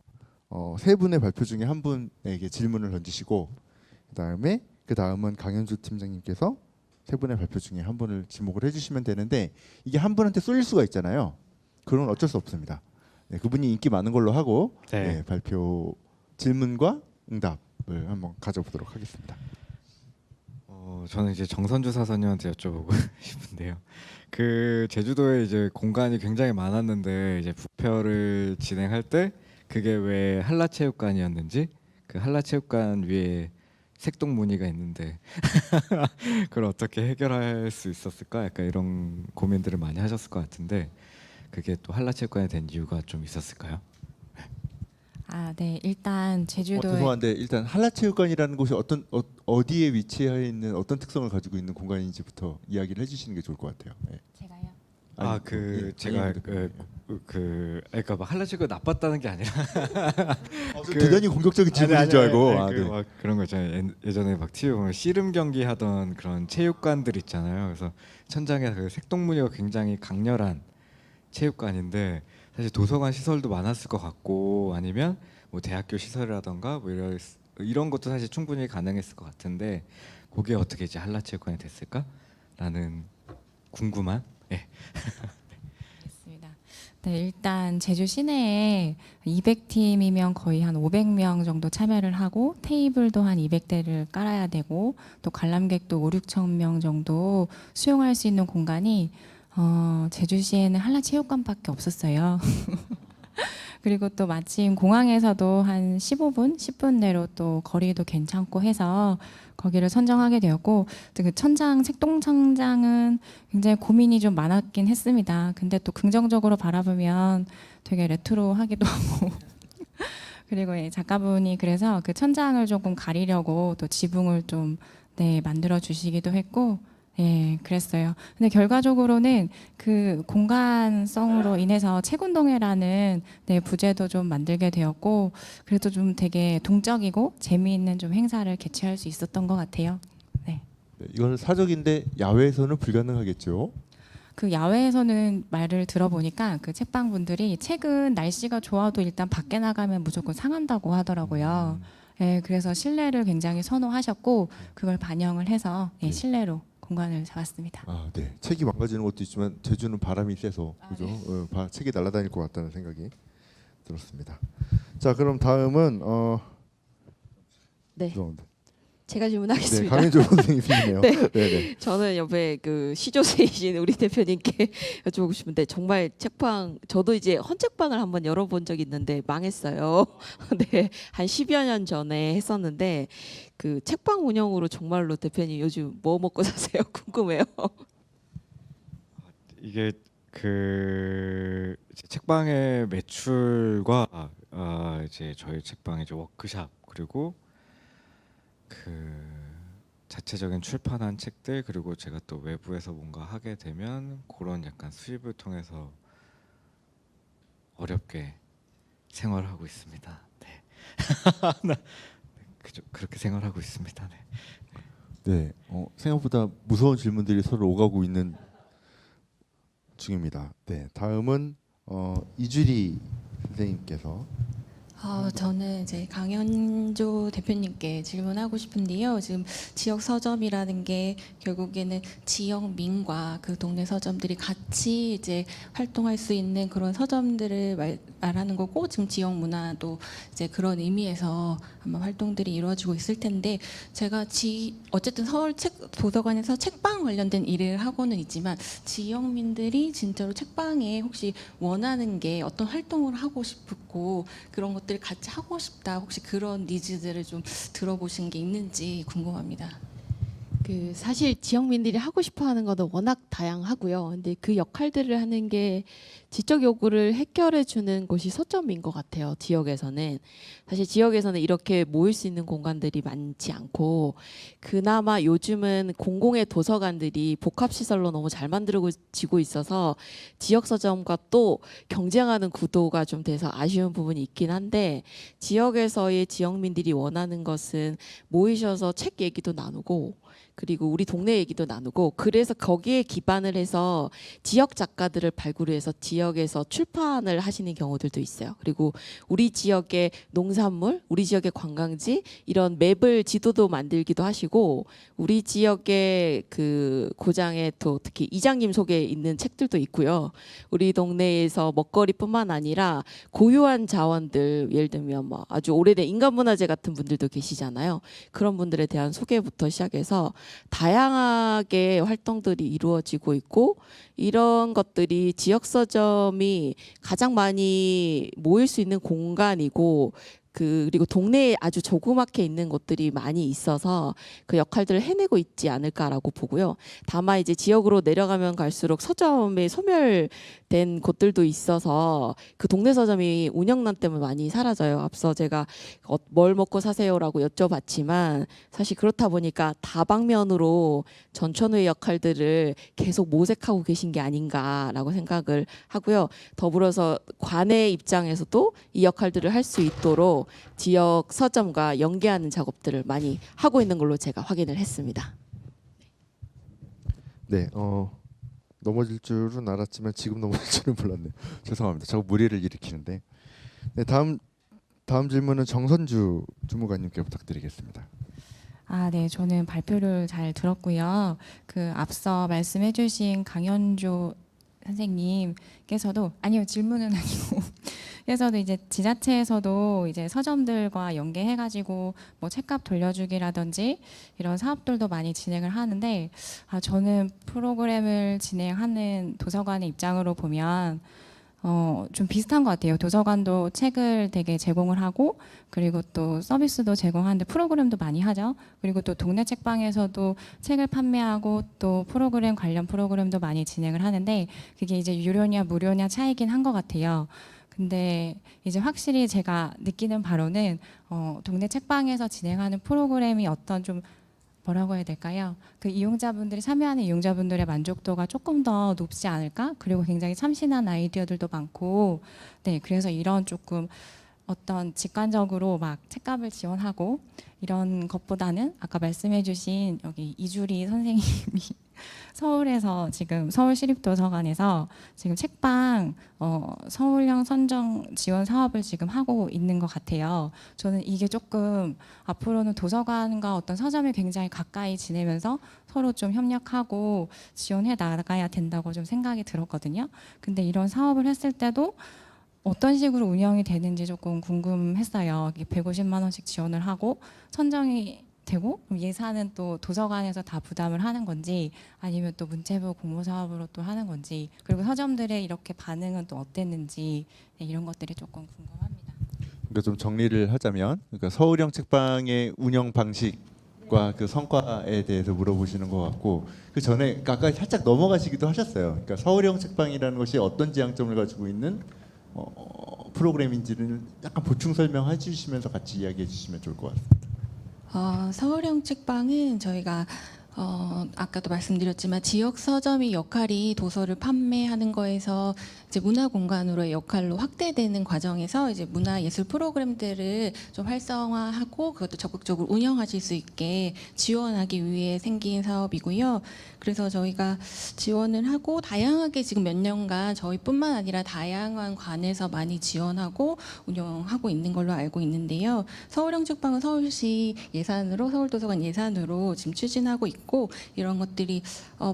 세 분의 발표 중에 한 분에게 질문을 던지시고 그 다음은 강현주 팀장님께서 세 분의 발표 중에 한 분을 지목을 해주시면 되는데 이게 한 분한테 쏠릴 수가 있잖아요. 그건 어쩔 수 없습니다. 네, 그분이 인기 많은 걸로 하고 네. 발표 질문과 응답을 한번 가져보도록 하겠습니다. 저는 이제 정선주 사사님한테 여쭤보고 싶은데요. 그 제주도에 이제 공간이 굉장히 많았는데 이제 부표를 진행할 때 그게 왜 한라체육관이었는지 그 한라체육관 위에 색동 무늬가 있는데 그걸 어떻게 해결할 수 있었을까? 약간 이런 고민들을 많이 하셨을 것 같은데 그게 또 한라체육관이 된 이유가 좀 있었을까요? 네. 일단 제주도에 죄송한데 일단 한라체육관이라는 곳이 어디에 위치해 있는 어떤 특성을 가지고 있는 공간인지부터 이야기를 해주시는 게 좋을 것 같아요. 네. 제가요. 제가 그러니까 막 한라치가 나빴다는 게 아니라 대단히 공격적인 질문인 줄 알고. 막 그런 거 있잖아요. 예전에 막 TV 보면 씨름 경기 하던 그런 체육관들 있잖아요. 그래서 천장에 그 색동무늬가 굉장히 강렬한 체육관인데 사실 도서관 시설도 많았을 것 같고 아니면 뭐 대학교 시설이라던가 뭐 이런 것도 사실 충분히 가능했을 것 같은데 그게 어떻게 이제 한라체육관이 됐을까라는 궁금한. 알겠습니다. 네, 일단 제주 시내에 200팀이면 거의 한 500명 정도 참여를 하고 테이블도 한 200대를 깔아야 되고 또 관람객도 5, 6천 명 정도 수용할 수 있는 공간이 제주시에는 한라체육관밖에 없었어요. 그리고 또 마침 공항에서도 한 15분, 10분 내로 또 거리도 괜찮고 해서 거기를 선정하게 되었고 또 그 천장, 색동천장은 굉장히 고민이 좀 많았긴 했습니다. 근데 또 긍정적으로 바라보면 되게 레트로하기도 하고 그리고 작가분이 그래서 그 천장을 조금 가리려고 또 지붕을 좀 만들어 주시기도 했고 그랬어요. 근데 결과적으로는 그 공간성으로 인해서 책운동회라는 부제도 좀 만들게 되었고, 그래도 좀 되게 동적이고 재미있는 좀 행사를 개최할 수 있었던 것 같아요. 네. 이거는 사적인데 야외에서는 불가능하겠죠. 그 야외에서는 말을 들어보니까 그 책방분들이 책은 날씨가 좋아도 일단 밖에 나가면 무조건 상한다고 하더라고요. 그래서 실내를 굉장히 선호하셨고 그걸 반영을 해서 실내로 공간을 잡았습니다. 네. 책이 망가지는 것도 있지만 제주는 바람이 세서 그죠? 책이 날아다닐 것 같다는 생각이 들었습니다. 자, 그럼 다음은 네, 죄송합니다. 제가 네, 질문하겠습니다. 강현조 선생님이네요. 네. 네. 저는 옆에 그 시조세이신 우리 대표님께 여쭤보고 싶은데 정말 책방 저도 이제 헌책방을 한번 열어본 적이 있는데 망했어요. 네, 한 10여 년 전에 했었는데 그 책방 운영으로 정말로 대표님 요즘 뭐 먹고 사세요? 궁금해요. 이게 그 이제 책방의 매출과 이제 저희 책방의 이제 워크샵 그리고 그 자체적인 출판한 책들 그리고 제가 또 외부에서 뭔가 하게 되면 그런 약간 수입을 통해서 어렵게 생활하고 있습니다. 네. 그렇게 생활하고 있습니다. 네. 네, 생각보다 무서운 질문들이 서로 오가고 있는 중입니다. 네, 다음은 이주리 선생님께서. 저는 이제 강현조 대표님께 질문하고 싶은데요. 지금 지역 서점이라는 게 결국에는 지역민과 그 동네 서점들이 같이 이제 활동할 수 있는 그런 서점들을 말하는 거고, 지금 지역 문화도 이제 그런 의미에서 아마 활동들이 이루어지고 있을 텐데, 제가 어쨌든 서울 도서관에서 책방 관련된 일을 하고는 있지만 지역민들이 진짜로 책방에 혹시 원하는 게 어떤 활동을 하고 싶고 그런 것들을 같이 하고 싶다, 혹시 그런 니즈들을 좀 들어보신 게 있는지 궁금합니다. 그 사실 지역민들이 하고 싶어하는 것도 워낙 다양하고요. 근데 그 역할들을 하는 게 지적 요구를 해결해 주는 곳이 서점인 것 같아요. 지역에서는 사실 지역에서는 이렇게 모일 수 있는 공간들이 많지 않고 그나마 요즘은 공공의 도서관들이 복합 시설로 너무 잘 만들어지고 있어서 지역 서점과 또 경쟁하는 구도가 좀 돼서 아쉬운 부분이 있긴 한데, 지역에서의 지역민들이 원하는 것은 모이셔서 책 얘기도 나누고 그리고 우리 동네 얘기도 나누고, 그래서 거기에 기반을 해서 지역 작가들을 발굴해서 지역에서 출판을 하시는 경우들도 있어요. 그리고 우리 지역의 농산물, 우리 지역의 관광지 이런 맵을 지도도 만들기도 하시고, 우리 지역의 그 고장에 또 특히 이장님 속에 있는 책들도 있고요. 우리 동네에서 먹거리뿐만 아니라 고유한 자원들, 예를 들면 뭐 아주 오래된 인간문화재 같은 분들도 계시잖아요. 그런 분들에 대한 소개부터 시작해서 다양하게 활동들이 이루어지고 있고, 이런 것들이 지역 서점이 가장 많이 모일 수 있는 공간이고 그리고 동네에 아주 조그맣게 있는 곳들이 많이 있어서 그 역할들을 해내고 있지 않을까라고 보고요. 다만 이제 지역으로 내려가면 갈수록 서점이 소멸된 곳들도 있어서 그 동네 서점이 운영난 때문에 많이 사라져요. 앞서 제가 뭘 먹고 사세요라고 여쭤봤지만 사실 그렇다 보니까 다방면으로 전천후의 역할들을 계속 모색하고 계신 게 아닌가라고 생각을 하고요. 더불어서 관의 입장에서도 이 역할들을 할 수 있도록 지역 서점과 연계하는 작업들을 많이 하고 있는 걸로 제가 확인을 했습니다. 네, 넘어질 줄은 알았지만 지금 넘어질 줄은 몰랐네요. 죄송합니다. 자꾸 무리를 일으키는데. 네, 다음 질문은 정선주 주무관님께 부탁드리겠습니다. 네, 저는 발표를 잘 들었고요. 그 앞서 말씀해주신 강현조 선생님께서도 아니요 질문은 아니고 그래서도 이제 지자체에서도 이제 서점들과 연계해가지고 뭐 책값 돌려주기라든지 이런 사업들도 많이 진행을 하는데 저는 프로그램을 진행하는 도서관의 입장으로 보면 좀 비슷한 것 같아요. 도서관도 책을 되게 제공을 하고 그리고 또 서비스도 제공하는데 프로그램도 많이 하죠. 그리고 또 동네 책방에서도 책을 판매하고 또 프로그램 관련 프로그램도 많이 진행을 하는데 그게 이제 유료냐 무료냐 차이긴 한 것 같아요. 근데 이제 확실히 제가 느끼는 바로는 동네 책방에서 진행하는 프로그램이 어떤 좀 뭐라고 해야 될까요? 그 이용자분들이 참여하는 이용자분들의 만족도가 조금 더 높지 않을까? 그리고 굉장히 참신한 아이디어들도 많고, 네, 그래서 이런 조금 어떤 직관적으로 막 책값을 지원하고 이런 것보다는 아까 말씀해주신 여기 이주리 선생님이 서울에서 지금 서울시립도서관에서 지금 책방 서울형 선정 지원 사업을 지금 하고 있는 것 같아요. 저는 이게 조금 앞으로는 도서관과 어떤 서점이 굉장히 가까이 지내면서 서로 좀 협력하고 지원해 나가야 된다고 좀 생각이 들었거든요. 근데 이런 사업을 했을 때도 어떤 식으로 운영이 되는지 조금 궁금했어요. 150만 원씩 지원을 하고 선정이 되고 그럼 예산은 또 도서관에서 다 부담을 하는 건지 아니면 또 문체부 공모사업으로 또 하는 건지 그리고 서점들의 이렇게 반응은 또 어땠는지 네, 이런 것들이 조금 궁금합니다. 그러니까 좀 정리를 하자면, 그러니까 서울형 책방의 운영 방식과 그 성과에 대해서 물어보시는 것 같고, 그 전에 그러니까 아까 살짝 넘어가시기도 하셨어요. 그러니까 서울형 책방이라는 것이 어떤 지향점을 가지고 있는 프로그램인지를 약간 보충 설명해 주시면서 같이 이야기해 주시면 좋을 것 같습니다. 서울형 책방은 저희가 아까도 말씀드렸지만 지역 서점의 역할이 도서를 판매하는 거에서 이제 문화 공간으로의 역할로 확대되는 과정에서 이제 문화 예술 프로그램들을 좀 활성화하고 그것도 적극적으로 운영하실 수 있게 지원하기 위해 생긴 사업이고요. 그래서 저희가 지원을 하고 다양하게 지금 몇 년간 저희뿐만 아니라 다양한 관에서 많이 지원하고 운영하고 있는 걸로 알고 있는데요. 서울형 책방은 서울시 예산으로 서울도서관 예산으로 지금 추진하고 있고 이런 것들이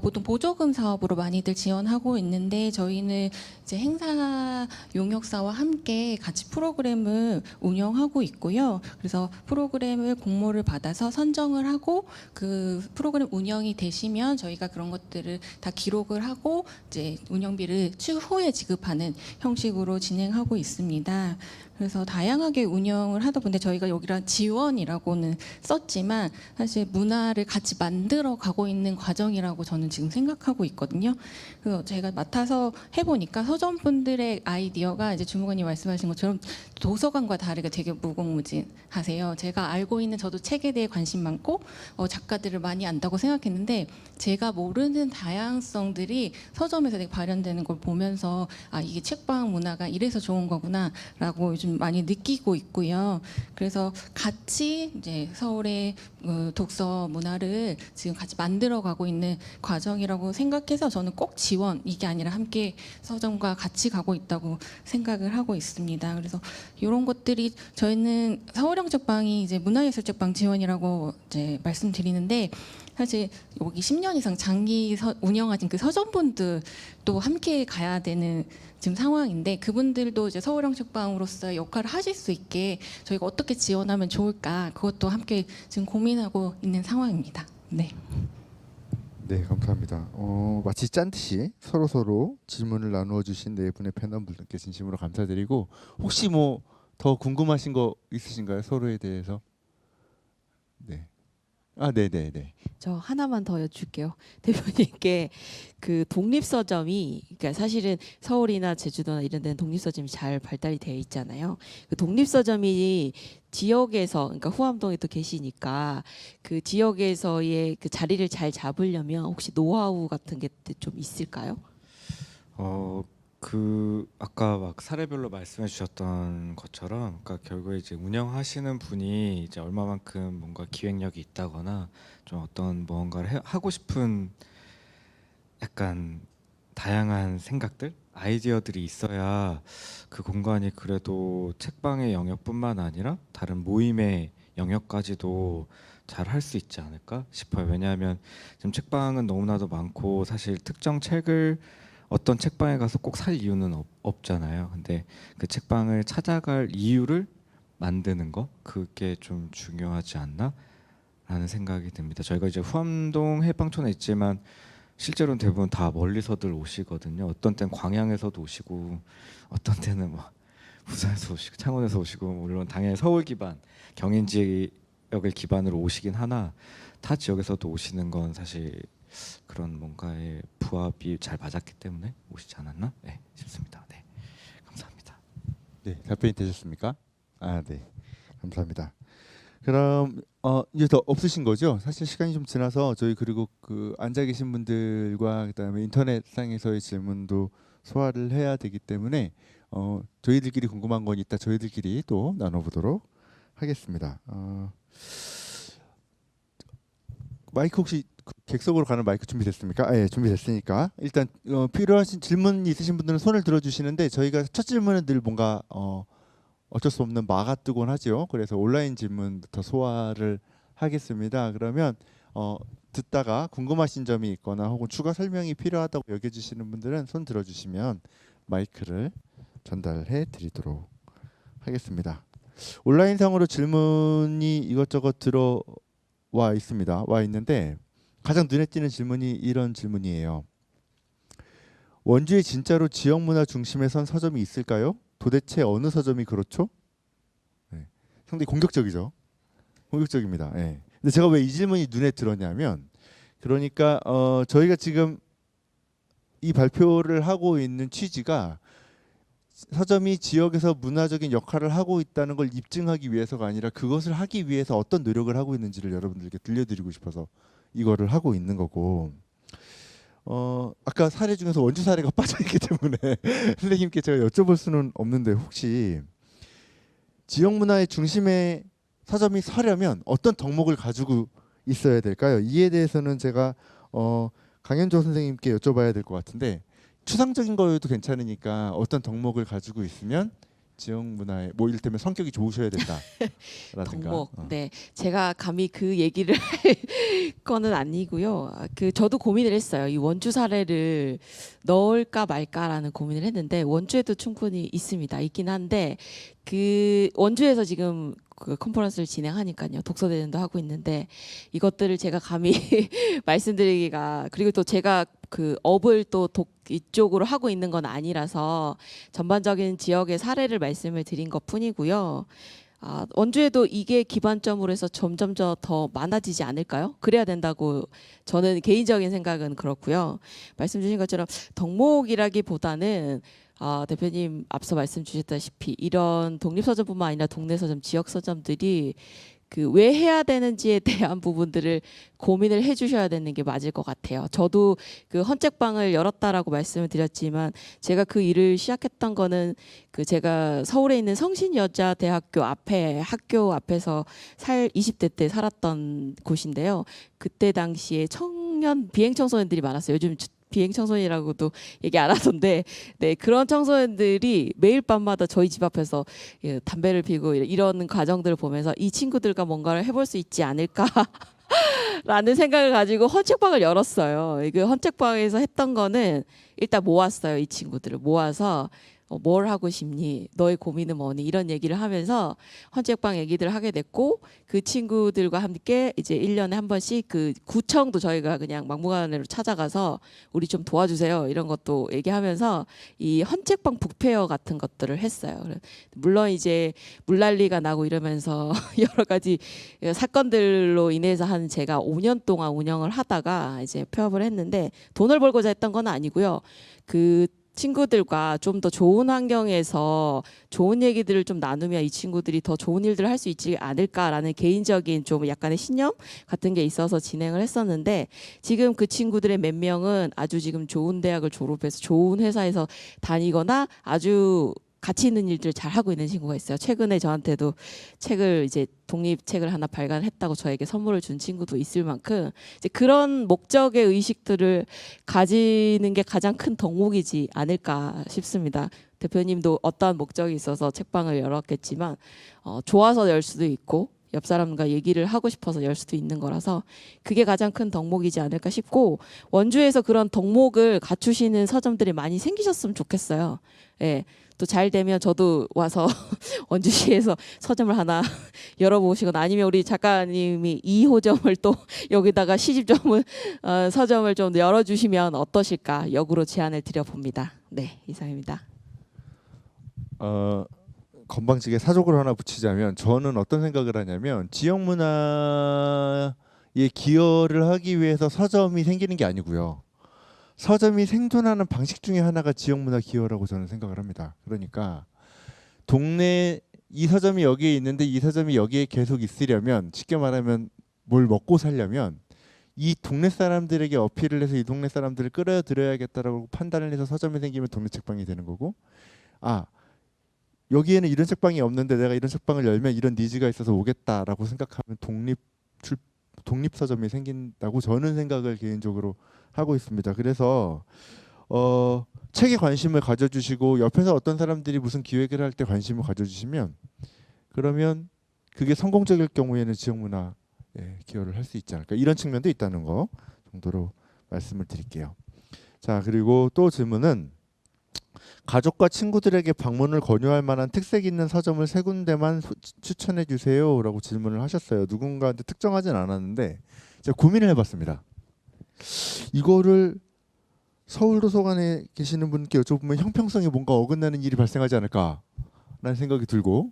보통 보조금 사업으로 많이들 지원하고 있는데 저희는 이제 행사 용역사와 함께 같이 프로그램을 운영하고 있고요. 그래서 프로그램을 공모를 받아서 선정을 하고 그 프로그램 운영이 되시면 저희가 그런 것들을 다 기록을 하고 이제 운영비를 추후에 지급하는 형식으로 진행하고 있습니다. 그래서 다양하게 운영을 하다 보는데 저희가 여기랑 지원이라고는 썼지만 사실 문화를 같이 만들어 가고 있는 과정이라고 저는 지금 생각하고 있거든요. 그래서 제가 맡아서 해보니까 서점분들의 아이디어가 이제 주무관님 말씀하신 것처럼 도서관과 다르게 되게 무궁무진하세요. 제가 알고 있는 저도 책에 대해 관심 많고 작가들을 많이 안다고 생각했는데 제가 모르는 다양성들이 서점에서 되게 발현되는 걸 보면서 이게 책방 문화가 이래서 좋은 거구나라고 요즘 많이 느끼고 있고요. 그래서 같이 이제 서울의 독서 문화를 지금 같이 만들어가고 있는 과정이라고 생각해서 저는 꼭 지원 이게 아니라 함께 서점과 같이 가고 있다고 생각을 하고 있습니다. 그래서 이런 것들이 저희는 서울형 책방이 이제 문화예술책방 지원이라고 이제 말씀드리는데 사실 여기 10년 이상 장기 운영하신 그 서점분들도 함께 가야 되는 지금 상황인데 그분들도 이제 서울형 책방으로서 역할을 하실 수 있게 저희가 어떻게 지원하면 좋을까 그것도 함께 지금 고민하고 있는 상황입니다. 네. 네, 감사합니다. 마치 짠 듯이 서로 질문을 나누어 주신 네 분의 패널분들께 진심으로 감사드리고 혹시 뭐 더 궁금하신 거 있으신가요? 서로에 대해서? 네. 아, 네, 네, 네. 저 하나만 더 여쭐게요. 대표님께 그 독립서점이 그러니까 사실은 서울이나 제주도나 이런 데는 독립서점이 잘 발달이 되어 있잖아요. 그 독립서점이 지역에서 그러니까 후암동에 또 계시니까 그 지역에서의 그 자리를 잘 잡으려면 혹시 노하우 같은 게 좀 있을까요? 그 아까 막 사례별로 말씀해 주셨던 것처럼, 그러니까 결국에 이제 운영하시는 분이 이제 얼마만큼 뭔가 기획력이 있다거나 좀 어떤 무언가를 하고 싶은 약간 다양한 생각들, 아이디어들이 있어야 그 공간이 그래도 책방의 영역뿐만 아니라 다른 모임의 영역까지도 잘 할 수 있지 않을까 싶어요. 왜냐하면 지금 책방은 너무나도 많고 사실 특정 책을 어떤 책방에 가서 꼭 살 이유는 없잖아요. 근데 그 책방을 찾아갈 이유를 만드는 거, 그게 좀 중요하지 않나 라는 생각이 듭니다. 저희가 이제 후암동 해방촌에 있지만 실제로는 대부분 다 멀리서들 오시거든요. 어떤 때는 광양에서도 오시고 어떤 때는 뭐 부산에서 오시고 창원에서 오시고, 물론 당연히 서울 기반 경인 지역을 기반으로 오시긴 하나 타 지역에서도 오시는 건 사실 그런 뭔가의 부합이 잘 맞았기 때문에 오시지 않았나 싶습니다. 네, 감사합니다. 네, 답변이 되셨습니까? 아, 네. 감사합니다. 그럼 이제 더 없으신 거죠? 사실 시간이 좀 지나서 저희 그리고 그 앉아 계신 분들과 그다음에 인터넷상에서의 질문도 소화를 해야 되기 때문에 저희들끼리 궁금한 건 이따 저희들끼리 또 나눠보도록 하겠습니다. 마이크 혹시 객석으로 가는 마이크 준비됐습니까? 아, 예, 준비됐으니까 일단 필요하신 질문 있으신 분들은 손을 들어주시는데, 저희가 첫 질문은 늘 뭔가 어쩔 수 없는 마가 뜨곤 하죠. 그래서 온라인 질문부터 소화를 하겠습니다. 그러면 듣다가 궁금하신 점이 있거나 혹은 추가 설명이 필요하다고 여겨주시는 분들은 손 들어주시면 마이크를 전달해 드리도록 하겠습니다. 온라인상으로 질문이 이것저것 들어와 있습니다. 와 있는데 가장 눈에 띄는 질문이 이런 질문이에요. 원주에 진짜로 지역 문화 중심에 선 서점이 있을까요? 도대체 어느 서점이 그렇죠? 네. 상당히 공격적이죠. 공격적입니다. 네. 근데 제가 왜 이 질문이 눈에 들었냐면, 그러니까 저희가 지금 이 발표를 하고 있는 취지가 서점이 지역에서 문화적인 역할을 하고 있다는 걸 입증하기 위해서가 아니라 그것을 하기 위해서 어떤 노력을 하고 있는지를 여러분들께 들려드리고 싶어서 이거를 하고 있는 거고, 아까 사례 중에서 원주 사례가 빠져있기 때문에 선생님께 제가 여쭤볼 수는 없는데, 혹시 지역 문화의 중심에 서점이 서려면 어떤 덕목을 가지고 있어야 될까요? 이에 대해서는 제가 강현조 선생님께 여쭤봐야 될 것 같은데, 추상적인 거여도 괜찮으니까 어떤 덕목을 가지고 있으면 지역 문화에 뭐 이를테면 성격이 좋으셔야 된다라든가. 덕목. 네, 제가 감히 그 얘기를 할 거는 아니고요. 그 저도 고민을 했어요. 이 원주 사례를 넣을까 말까라는 고민을 했는데 원주에도 충분히 있습니다. 있긴 한데 그 원주에서 지금 그 컨퍼런스를 진행하니까요. 독서대전도 하고 있는데 이것들을 제가 감히 말씀드리기가, 그리고 또 제가 그 업을 또 이쪽으로 하고 있는 건 아니라서 전반적인 지역의 사례를 말씀을 드린 것뿐이고요. 원주에도 이게 기반점으로 해서 점점 더 많아지지 않을까요? 그래야 된다고 저는 개인적인 생각은 그렇고요. 말씀 주신 것처럼 덕목이라기보다는 대표님 앞서 말씀 주셨다시피 이런 독립서점뿐만 아니라 동네 서점, 지역 서점들이 그 왜 해야 되는지에 대한 부분들을 고민을 해주셔야 되는 게 맞을 것 같아요. 저도 그 헌책방을 열었다라고 말씀을 드렸지만 제가 그 일을 시작했던 거는 그 제가 서울에 있는 성신여자대학교 앞에 학교 앞에서 20대 때 살았던 곳인데요. 그때 당시에 청년 비행 청소년들이 많았어요. 요즘 비행 청소년이라고도 얘기 안 하던데, 네, 그런 청소년들이 매일 밤마다 저희 집 앞에서 담배를 피고 이런 과정들을 보면서 이 친구들과 뭔가를 해볼 수 있지 않을까라는 생각을 가지고 헌책방을 열었어요. 그 헌책방에서 했던 거는 일단 모았어요. 이 친구들을 모아서 뭘 하고 싶니? 너의 고민은 뭐니? 이런 얘기를 하면서 헌책방 얘기들을 하게 됐고 그 친구들과 함께 이제 1년에 한 번씩 그 구청도 저희가 그냥 막무가내로 찾아가서 우리 좀 도와주세요. 이런 것도 얘기하면서 이 헌책방 북페어 같은 것들을 했어요. 물론 이제 물난리가 나고 이러면서 여러 가지 사건들로 인해서 한 제가 5년 동안 운영을 하다가 이제 폐업을 했는데 돈을 벌고자 했던 건 아니고요. 그 친구들과 좀 더 좋은 환경에서 좋은 얘기들을 좀 나누면 이 친구들이 더 좋은 일들을 할 수 있지 않을까라는 개인적인 좀 약간의 신념 같은 게 있어서 진행을 했었는데 지금 그 친구들의 몇 명은 아주 지금 좋은 대학을 졸업해서 좋은 회사에서 다니거나 아주 가치 있는 일들을 잘 하고 있는 친구가 있어요. 최근에 저한테도 책을 이제 독립책을 하나 발간했다고 저에게 선물을 준 친구도 있을 만큼 이제 그런 목적의 의식들을 가지는 게 가장 큰 덕목이지 않을까 싶습니다. 대표님도 어떠한 목적이 있어서 책방을 열었겠지만 좋아서 열 수도 있고 옆 사람과 얘기를 하고 싶어서 열 수도 있는 거라서 그게 가장 큰 덕목이지 않을까 싶고 원주에서 그런 덕목을 갖추시는 서점들이 많이 생기셨으면 좋겠어요. 예. 또 잘 되면 저도 와서 원주시에서 서점을 하나 열어보시거나 아니면 우리 작가님이 2호점을 또 여기다가 시집점을 서점을 좀 열어주시면 어떠실까 역으로 제안을 드려봅니다. 네, 이상입니다. 건방지게 사족을 하나 붙이자면 저는 어떤 생각을 하냐면 지역 문화에 기여를 하기 위해서 서점이 생기는 게 아니고요. 서점이 생존하는 방식 중에 하나가 지역 문화 기여라고 저는 생각을 합니다. 그러니까 동네 이 서점이 여기에 있는데 이 서점이 여기에 계속 있으려면 쉽게 말하면 뭘 먹고 살려면 이 동네 사람들에게 어필을 해서 이 동네 사람들을 끌어들여야겠다라고 판단을 해서 서점이 생기면 동네 책방이 되는 거고 여기에는 이런 책방이 없는데 내가 이런 책방을 열면 이런 니즈가 있어서 오겠다라고 생각하면 독립 서점이 생긴다고 저는 생각을 개인적으로 하고 있습니다. 그래서 책에 관심을 가져주시고 옆에서 어떤 사람들이 무슨 기획을 할 때 관심을 가져주시면 그러면 그게 성공적일 경우에는 지역 문화에 기여를 할 수 있지 않을까 이런 측면도 있다는 거 정도로 말씀을 드릴게요. 자 그리고 또 질문은 가족과 친구들에게 방문을 권유할 만한 특색 있는 서점을 3군데만 추천해 주세요라고 질문을 하셨어요. 누군가한테 특정하진 않았는데 제가 고민을 해봤습니다. 이거를 서울도서관에 계시는 분께 여쭤보면 형평성에 뭔가 어긋나는 일이 발생하지 않을까라는 생각이 들고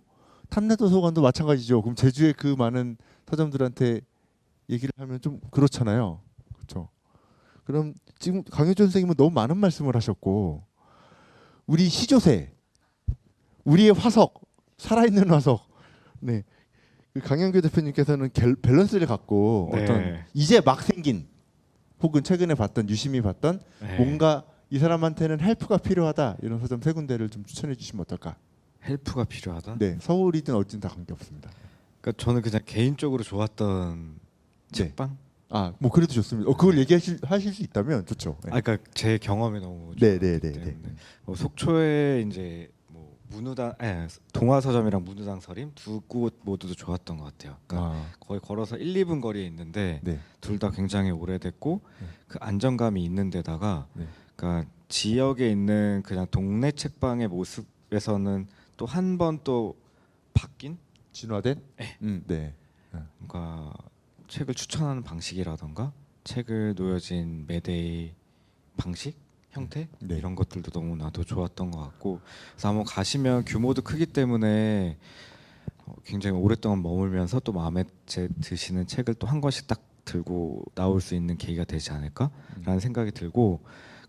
탐내도서관도 마찬가지죠. 그럼 제주의 그 많은 서점들한테 얘기를 하면 좀 그렇잖아요. 그렇죠? 그럼 지금 강효준 선생님은 너무 많은 말씀을 하셨고 우리 시조새, 우리의 화석, 살아있는 화석. 네, 그 강영규 대표님께서는 밸런스를 갖고 네. 어떤 이제 막 생긴 혹은 최근에 봤던 유심히 봤던 네. 뭔가 이 사람한테는 헬프가 필요하다 이런 서점 3군데를 좀 추천해 주시면 어떨까? 헬프가 필요하다. 네, 서울이든 어디든 다 관계 없습니다. 그러니까 저는 그냥 개인적으로 좋았던 책방. 뭐 그래도 좋습니다. 그걸 얘기하실 수 있다면 좋죠. 네. 그러니까 제 경험이 너무 네, 좋았기 네, 네, 때문에 네. 속초에 이제 뭐 문우당, 동화서점이랑 문우당 서림 두 곳 모두도 좋았던 것 같아요. 그러니까 거의 걸어서 1, 2분 거리에 있는데 네. 둘 다 굉장히 오래됐고 네. 그 안정감이 있는 데다가 네. 그러니까 지역에 있는 그냥 동네 책방의 모습에서는 또 한 번 또 바뀐 진화된? 네. 네. 그러니까 책을 추천하는 방식이라던가 책을 놓여진 매대의 방식, 형태 네. 이런 것들도 너무나도 좋았던 것 같고 그래서 한번 가시면 규모도 크기 때문에 굉장히 오랫동안 머물면서 또 마음에 드시는 책을 또 한 권씩 딱 들고 나올 수 있는 계기가 되지 않을까라는 생각이 들고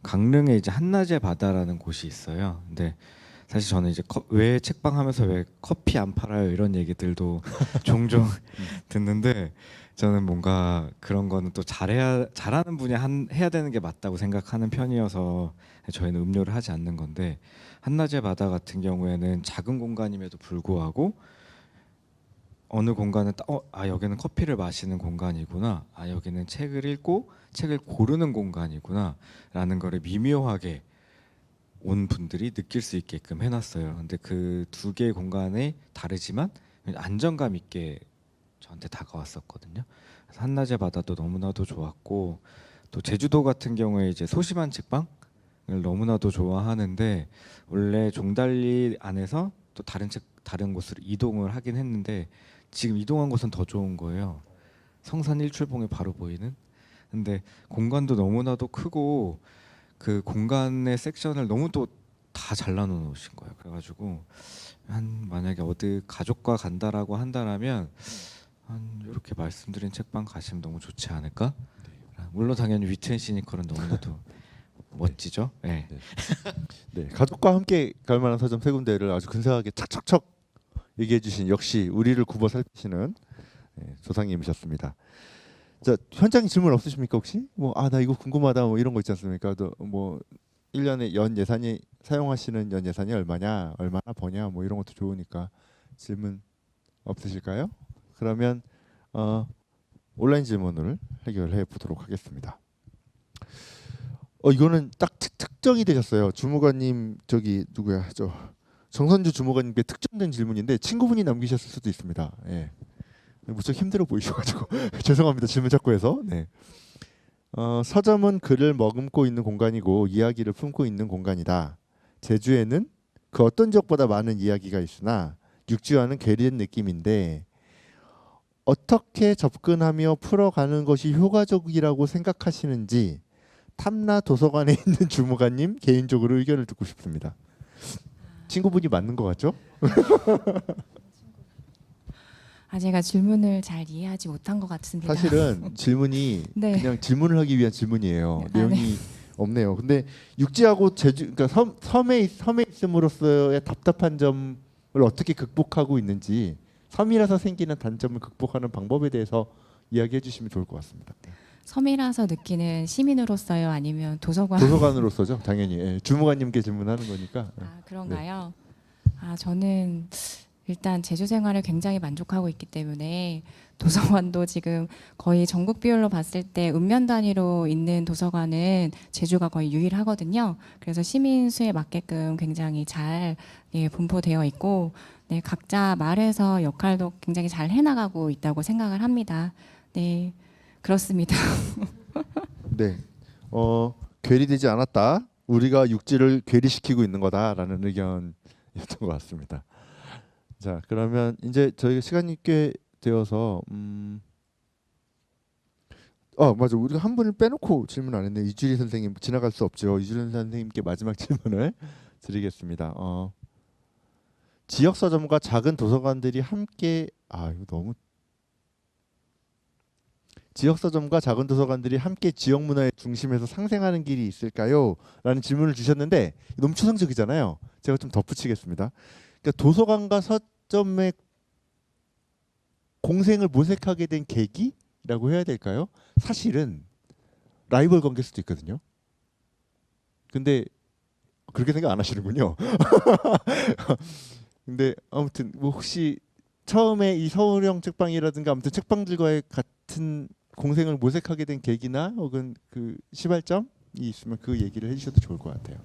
강릉에 이제 한낮의 바다라는 곳이 있어요. 근데 사실 저는 이제 왜 책방 하면서 왜 커피 안 팔아요 이런 얘기들도 종종 듣는데 저는 뭔가 그런 거는 또 잘하는 분이 해야 되는 게 맞다고 생각하는 편이어서 저희는 음료를 하지 않는 건데 한낮의 바다 같은 경우에는 작은 공간임에도 불구하고 어느 공간은 여기는 커피를 마시는 공간이구나, 여기는 책을 읽고 책을 고르는 공간이구나 라는 거를 미묘하게 온 분들이 느낄 수 있게끔 해놨어요. 근데 그 두 개의 공간이 다르지만 안정감 있게 저한테 다가왔었거든요. 그래서 한낮의 바다도 너무나도 좋았고 또 제주도 같은 경우에 이제 소심한 책방 너무나도 좋아하는데 원래 종달리 안에서 또 다른 곳으로 이동을 하긴 했는데 지금 이동한 곳은 더 좋은 거예요. 성산 일출봉이 바로 보이는. 근데 공간도 너무나도 크고 그 공간의 섹션을 너무 또 다 잘라 놓으신 거예요. 그래가지고 만약에 어디 가족과 간다라고 한다라면 이렇게 말씀드린 책방 가시면 너무 좋지 않을까? 물론 당연히 위트앤시니컬은 너무나도 멋지죠. 네. 네, 가족과 함께 갈 만한 서점 세 군데를 아주 근사하게 척척척 얘기해 주신 역시 우리를 굽어 살피시는 조상님이셨습니다. 자, 현장 질문 없으십니까 혹시? 나 이거 궁금하다 이런 거 있지 않습니까? 뭐 1년에 연 예산이 사용하시는 연 예산이 얼마냐, 얼마나 버냐 이런 것도 좋으니까 질문 없으실까요? 그러면 온라인 질문을 해결해 보도록 하겠습니다. 이거는 딱 특정이 되셨어요. 주무관님 누구야? 정선주 주무관님께 특정된 질문인데 친구분이 남기셨을 수도 있습니다. 예. 무척 힘들어 보이셔가지고 죄송합니다. 질문 자꾸 해서. 네. 서점은 글을 머금고 있는 공간이고 이야기를 품고 있는 공간이다. 제주에는 그 어떤 지역보다 많은 이야기가 있으나 육지와는 괴리된 느낌인데 어떻게 접근하며 풀어가는 것이 효과적이라고 생각하시는지 탐라 도서관에 있는 주무관님 개인적으로 의견을 듣고 싶습니다. 친구분이 맞는 것 같죠? 제가 질문을 잘 이해하지 못한 것 같습니다. 사실은 질문이 네. 그냥 질문을 하기 위한 질문이에요. 네. 내용이 없네요. 근데 육지하고 제주, 그러니까 섬에 있음으로써의 답답한 점을 어떻게 극복하고 있는지, 섬이라서 생기는 단점을 극복하는 방법에 대해서 이야기해 주시면 좋을 것 같습니다. 섬이라서 느끼는 시민으로서요, 아니면 도서관? 도서관으로서죠, 당연히. 예, 주무관님께 질문하는 거니까. 그런가요? 저는 일단 제주 생활을 굉장히 만족하고 있기 때문에 도서관도 지금 거의 전국 비율로 봤을 때 읍면 단위로 있는 도서관은 제주가 거의 유일하거든요. 그래서 시민 수에 맞게끔 굉장히 잘 분포되어 있고, 각자 말에서 역할도 굉장히 잘 해나가고 있다고 생각을 합니다. 네, 그렇습니다. 네, 괴리되지 않았다. 우리가 육지를 괴리시키고 있는 거다라는 의견이었던 것 같습니다. 자, 그러면 이제 저희가 시간이 꽤 되어서 맞아, 우리가 한 분을 빼놓고 질문 안 했네. 이주리 선생님 지나갈 수 없죠. 이주리 선생님께 마지막 질문을 드리겠습니다. 지역 서점과 작은 도서관들이 함께 이거 너무 지역 서점과 작은 도서관들이 함께 지역 문화의 중심에서 상생하는 길이 있을까요? 라는 질문을 주셨는데 너무 추상적이잖아요. 제가 좀 덧붙이겠습니다. 그러니까 도서관과 서점의 공생을 모색하게 된 계기라고 해야 될까요? 사실은 라이벌 관계일 수도 있거든요. 근데 그렇게 생각 안 하시는군요. 근데 아무튼 혹시 처음에 이 서울형 책방이라든가 아무튼 책방들과의 같은 공생을 모색하게 된 계기나 혹은 그 시발점이 있으면 그 얘기를 해주셔도 좋을 것 같아요.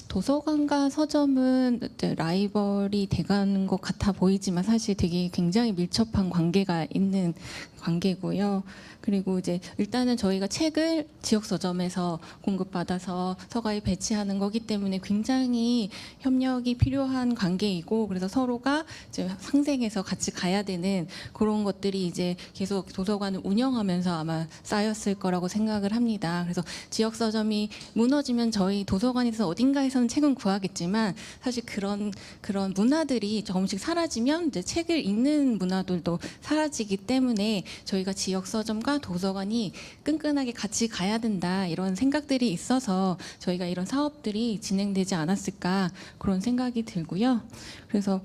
도서관과 서점은 라이벌이 돼가는 것 같아 보이지만 사실 되게 굉장히 밀접한 관계가 있는 관계고요. 그리고 이제 일단은 저희가 책을 지역 서점에서 공급받아서 서가에 배치하는 거기 때문에 굉장히 협력이 필요한 관계이고, 그래서 서로가 이제 상생해서 같이 가야 되는 그런 것들이 이제 계속 도서관을 운영하면서 아마 쌓였을 거라고 생각을 합니다. 그래서 지역 서점이 무너지면 저희 도서관에서 어딘가에서는 책은 구하겠지만 사실 그런 문화들이 조금씩 사라지면 이제 책을 읽는 문화들도 사라지기 때문에 저희가 지역 서점과 도서관이 끈끈하게 같이 가야 된다, 이런 생각들이 있어서 저희가 이런 사업들이 진행되지 않았을까 그런 생각이 들고요. 그래서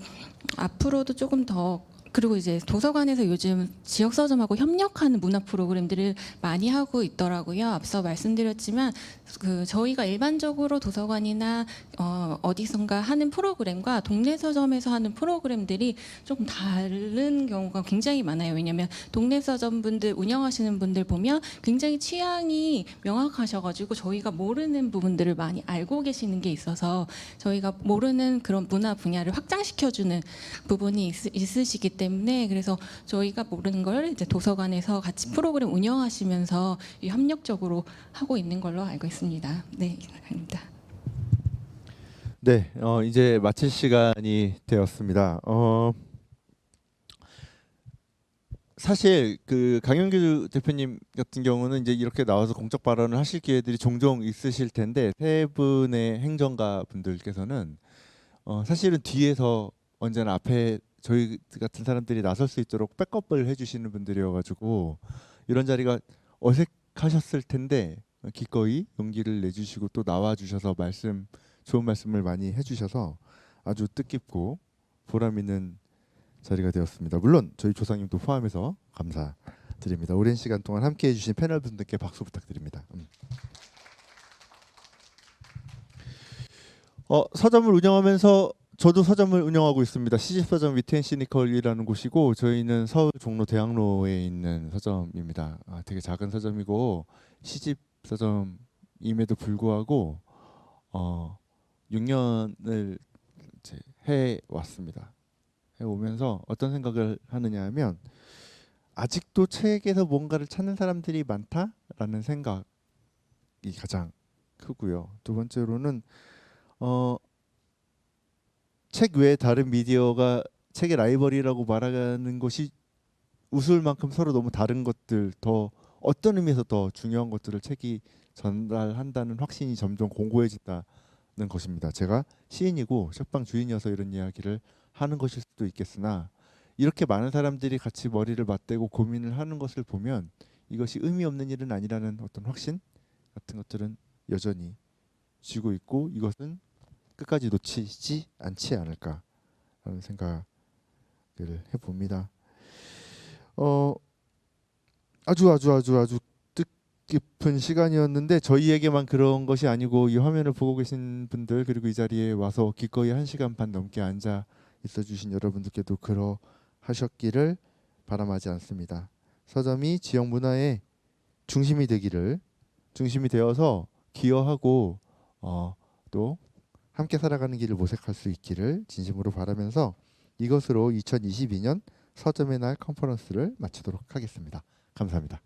앞으로도 조금 더, 그리고 이제 도서관에서 요즘 지역 서점하고 협력하는 문화 프로그램들을 많이 하고 있더라고요. 앞서 말씀드렸지만 저희가 일반적으로 도서관이나 어디선가 하는 프로그램과 동네 서점에서 하는 프로그램들이 조금 다른 경우가 굉장히 많아요. 왜냐하면 동네 서점 분들 운영하시는 분들 보면 굉장히 취향이 명확하셔가지고 저희가 모르는 부분들을 많이 알고 계시는 게 있어서 저희가 모르는 그런 문화 분야를 확장시켜주는 부분이 있으시기 때문에 때문에 그래서 저희가 모르는 걸 이제 도서관에서 같이 프로그램 운영하시면서 이 협력적으로 하고 있는 걸로 알고 있습니다. 네, 이상입니다. 네, 이제 마칠 시간이 되었습니다. 사실 그 강영규 대표님 같은 경우는 이제 이렇게 나와서 공적 발언을 하실 기회들이 종종 있으실 텐데 세 분의 행정가 분들께서는 사실은 뒤에서 언제나 앞에 저희 같은 사람들이 나설 수 있도록 백업을 해주시는 분들이어가지고 이런 자리가 어색하셨을 텐데 기꺼이 용기를 내주시고 또 나와주셔서 좋은 말씀을 많이 해주셔서 아주 뜻깊고 보람 있는 자리가 되었습니다. 물론 저희 조상님도 포함해서 감사드립니다. 오랜 시간 동안 함께해 주신 패널 분들께 박수 부탁드립니다. 서점을 운영하면서 저도 서점을 운영하고 있습니다. 시집서점 위트앤시니컬이라는 곳이고 저희는 서울 종로 대학로에 있는 서점입니다. 되게 작은 서점이고 시집서점임에도 불구하고 6년을 이제 해왔습니다. 해오면서 어떤 생각을 하느냐 하면 아직도 책에서 뭔가를 찾는 사람들이 많다라는 생각이 가장 크고요. 두 번째로는 책 외에 다른 미디어가 책의 라이벌이라고 말하는 것이 우스울 만큼 서로 너무 다른 것들, 더 어떤 의미에서 더 중요한 것들을 책이 전달한다는 확신이 점점 공고해진다는 것입니다. 제가 시인이고 책방 주인이어서 이런 이야기를 하는 것일 수도 있겠으나 이렇게 많은 사람들이 같이 머리를 맞대고 고민을 하는 것을 보면 이것이 의미 없는 일은 아니라는 어떤 확신 같은 것들은 여전히 쥐고 있고 이것은 끝까지 놓치지 않지 않을까라는 생각을 해봅니다. 아주 뜻깊은 시간이었는데 저희에게만 그런 것이 아니고 이 화면을 보고 계신 분들 그리고 이 자리에 와서 기꺼이 1시간 반 넘게 앉아 있어주신 여러분들께도 그러하셨기를 바람하지 않습니다. 서점이 지역 문화의 중심이 되어서 기여하고 또 함께 살아가는 길을 모색할 수 있기를 진심으로 바라면서 이것으로 2022년 서점의 날 컨퍼런스를 마치도록 하겠습니다. 감사합니다.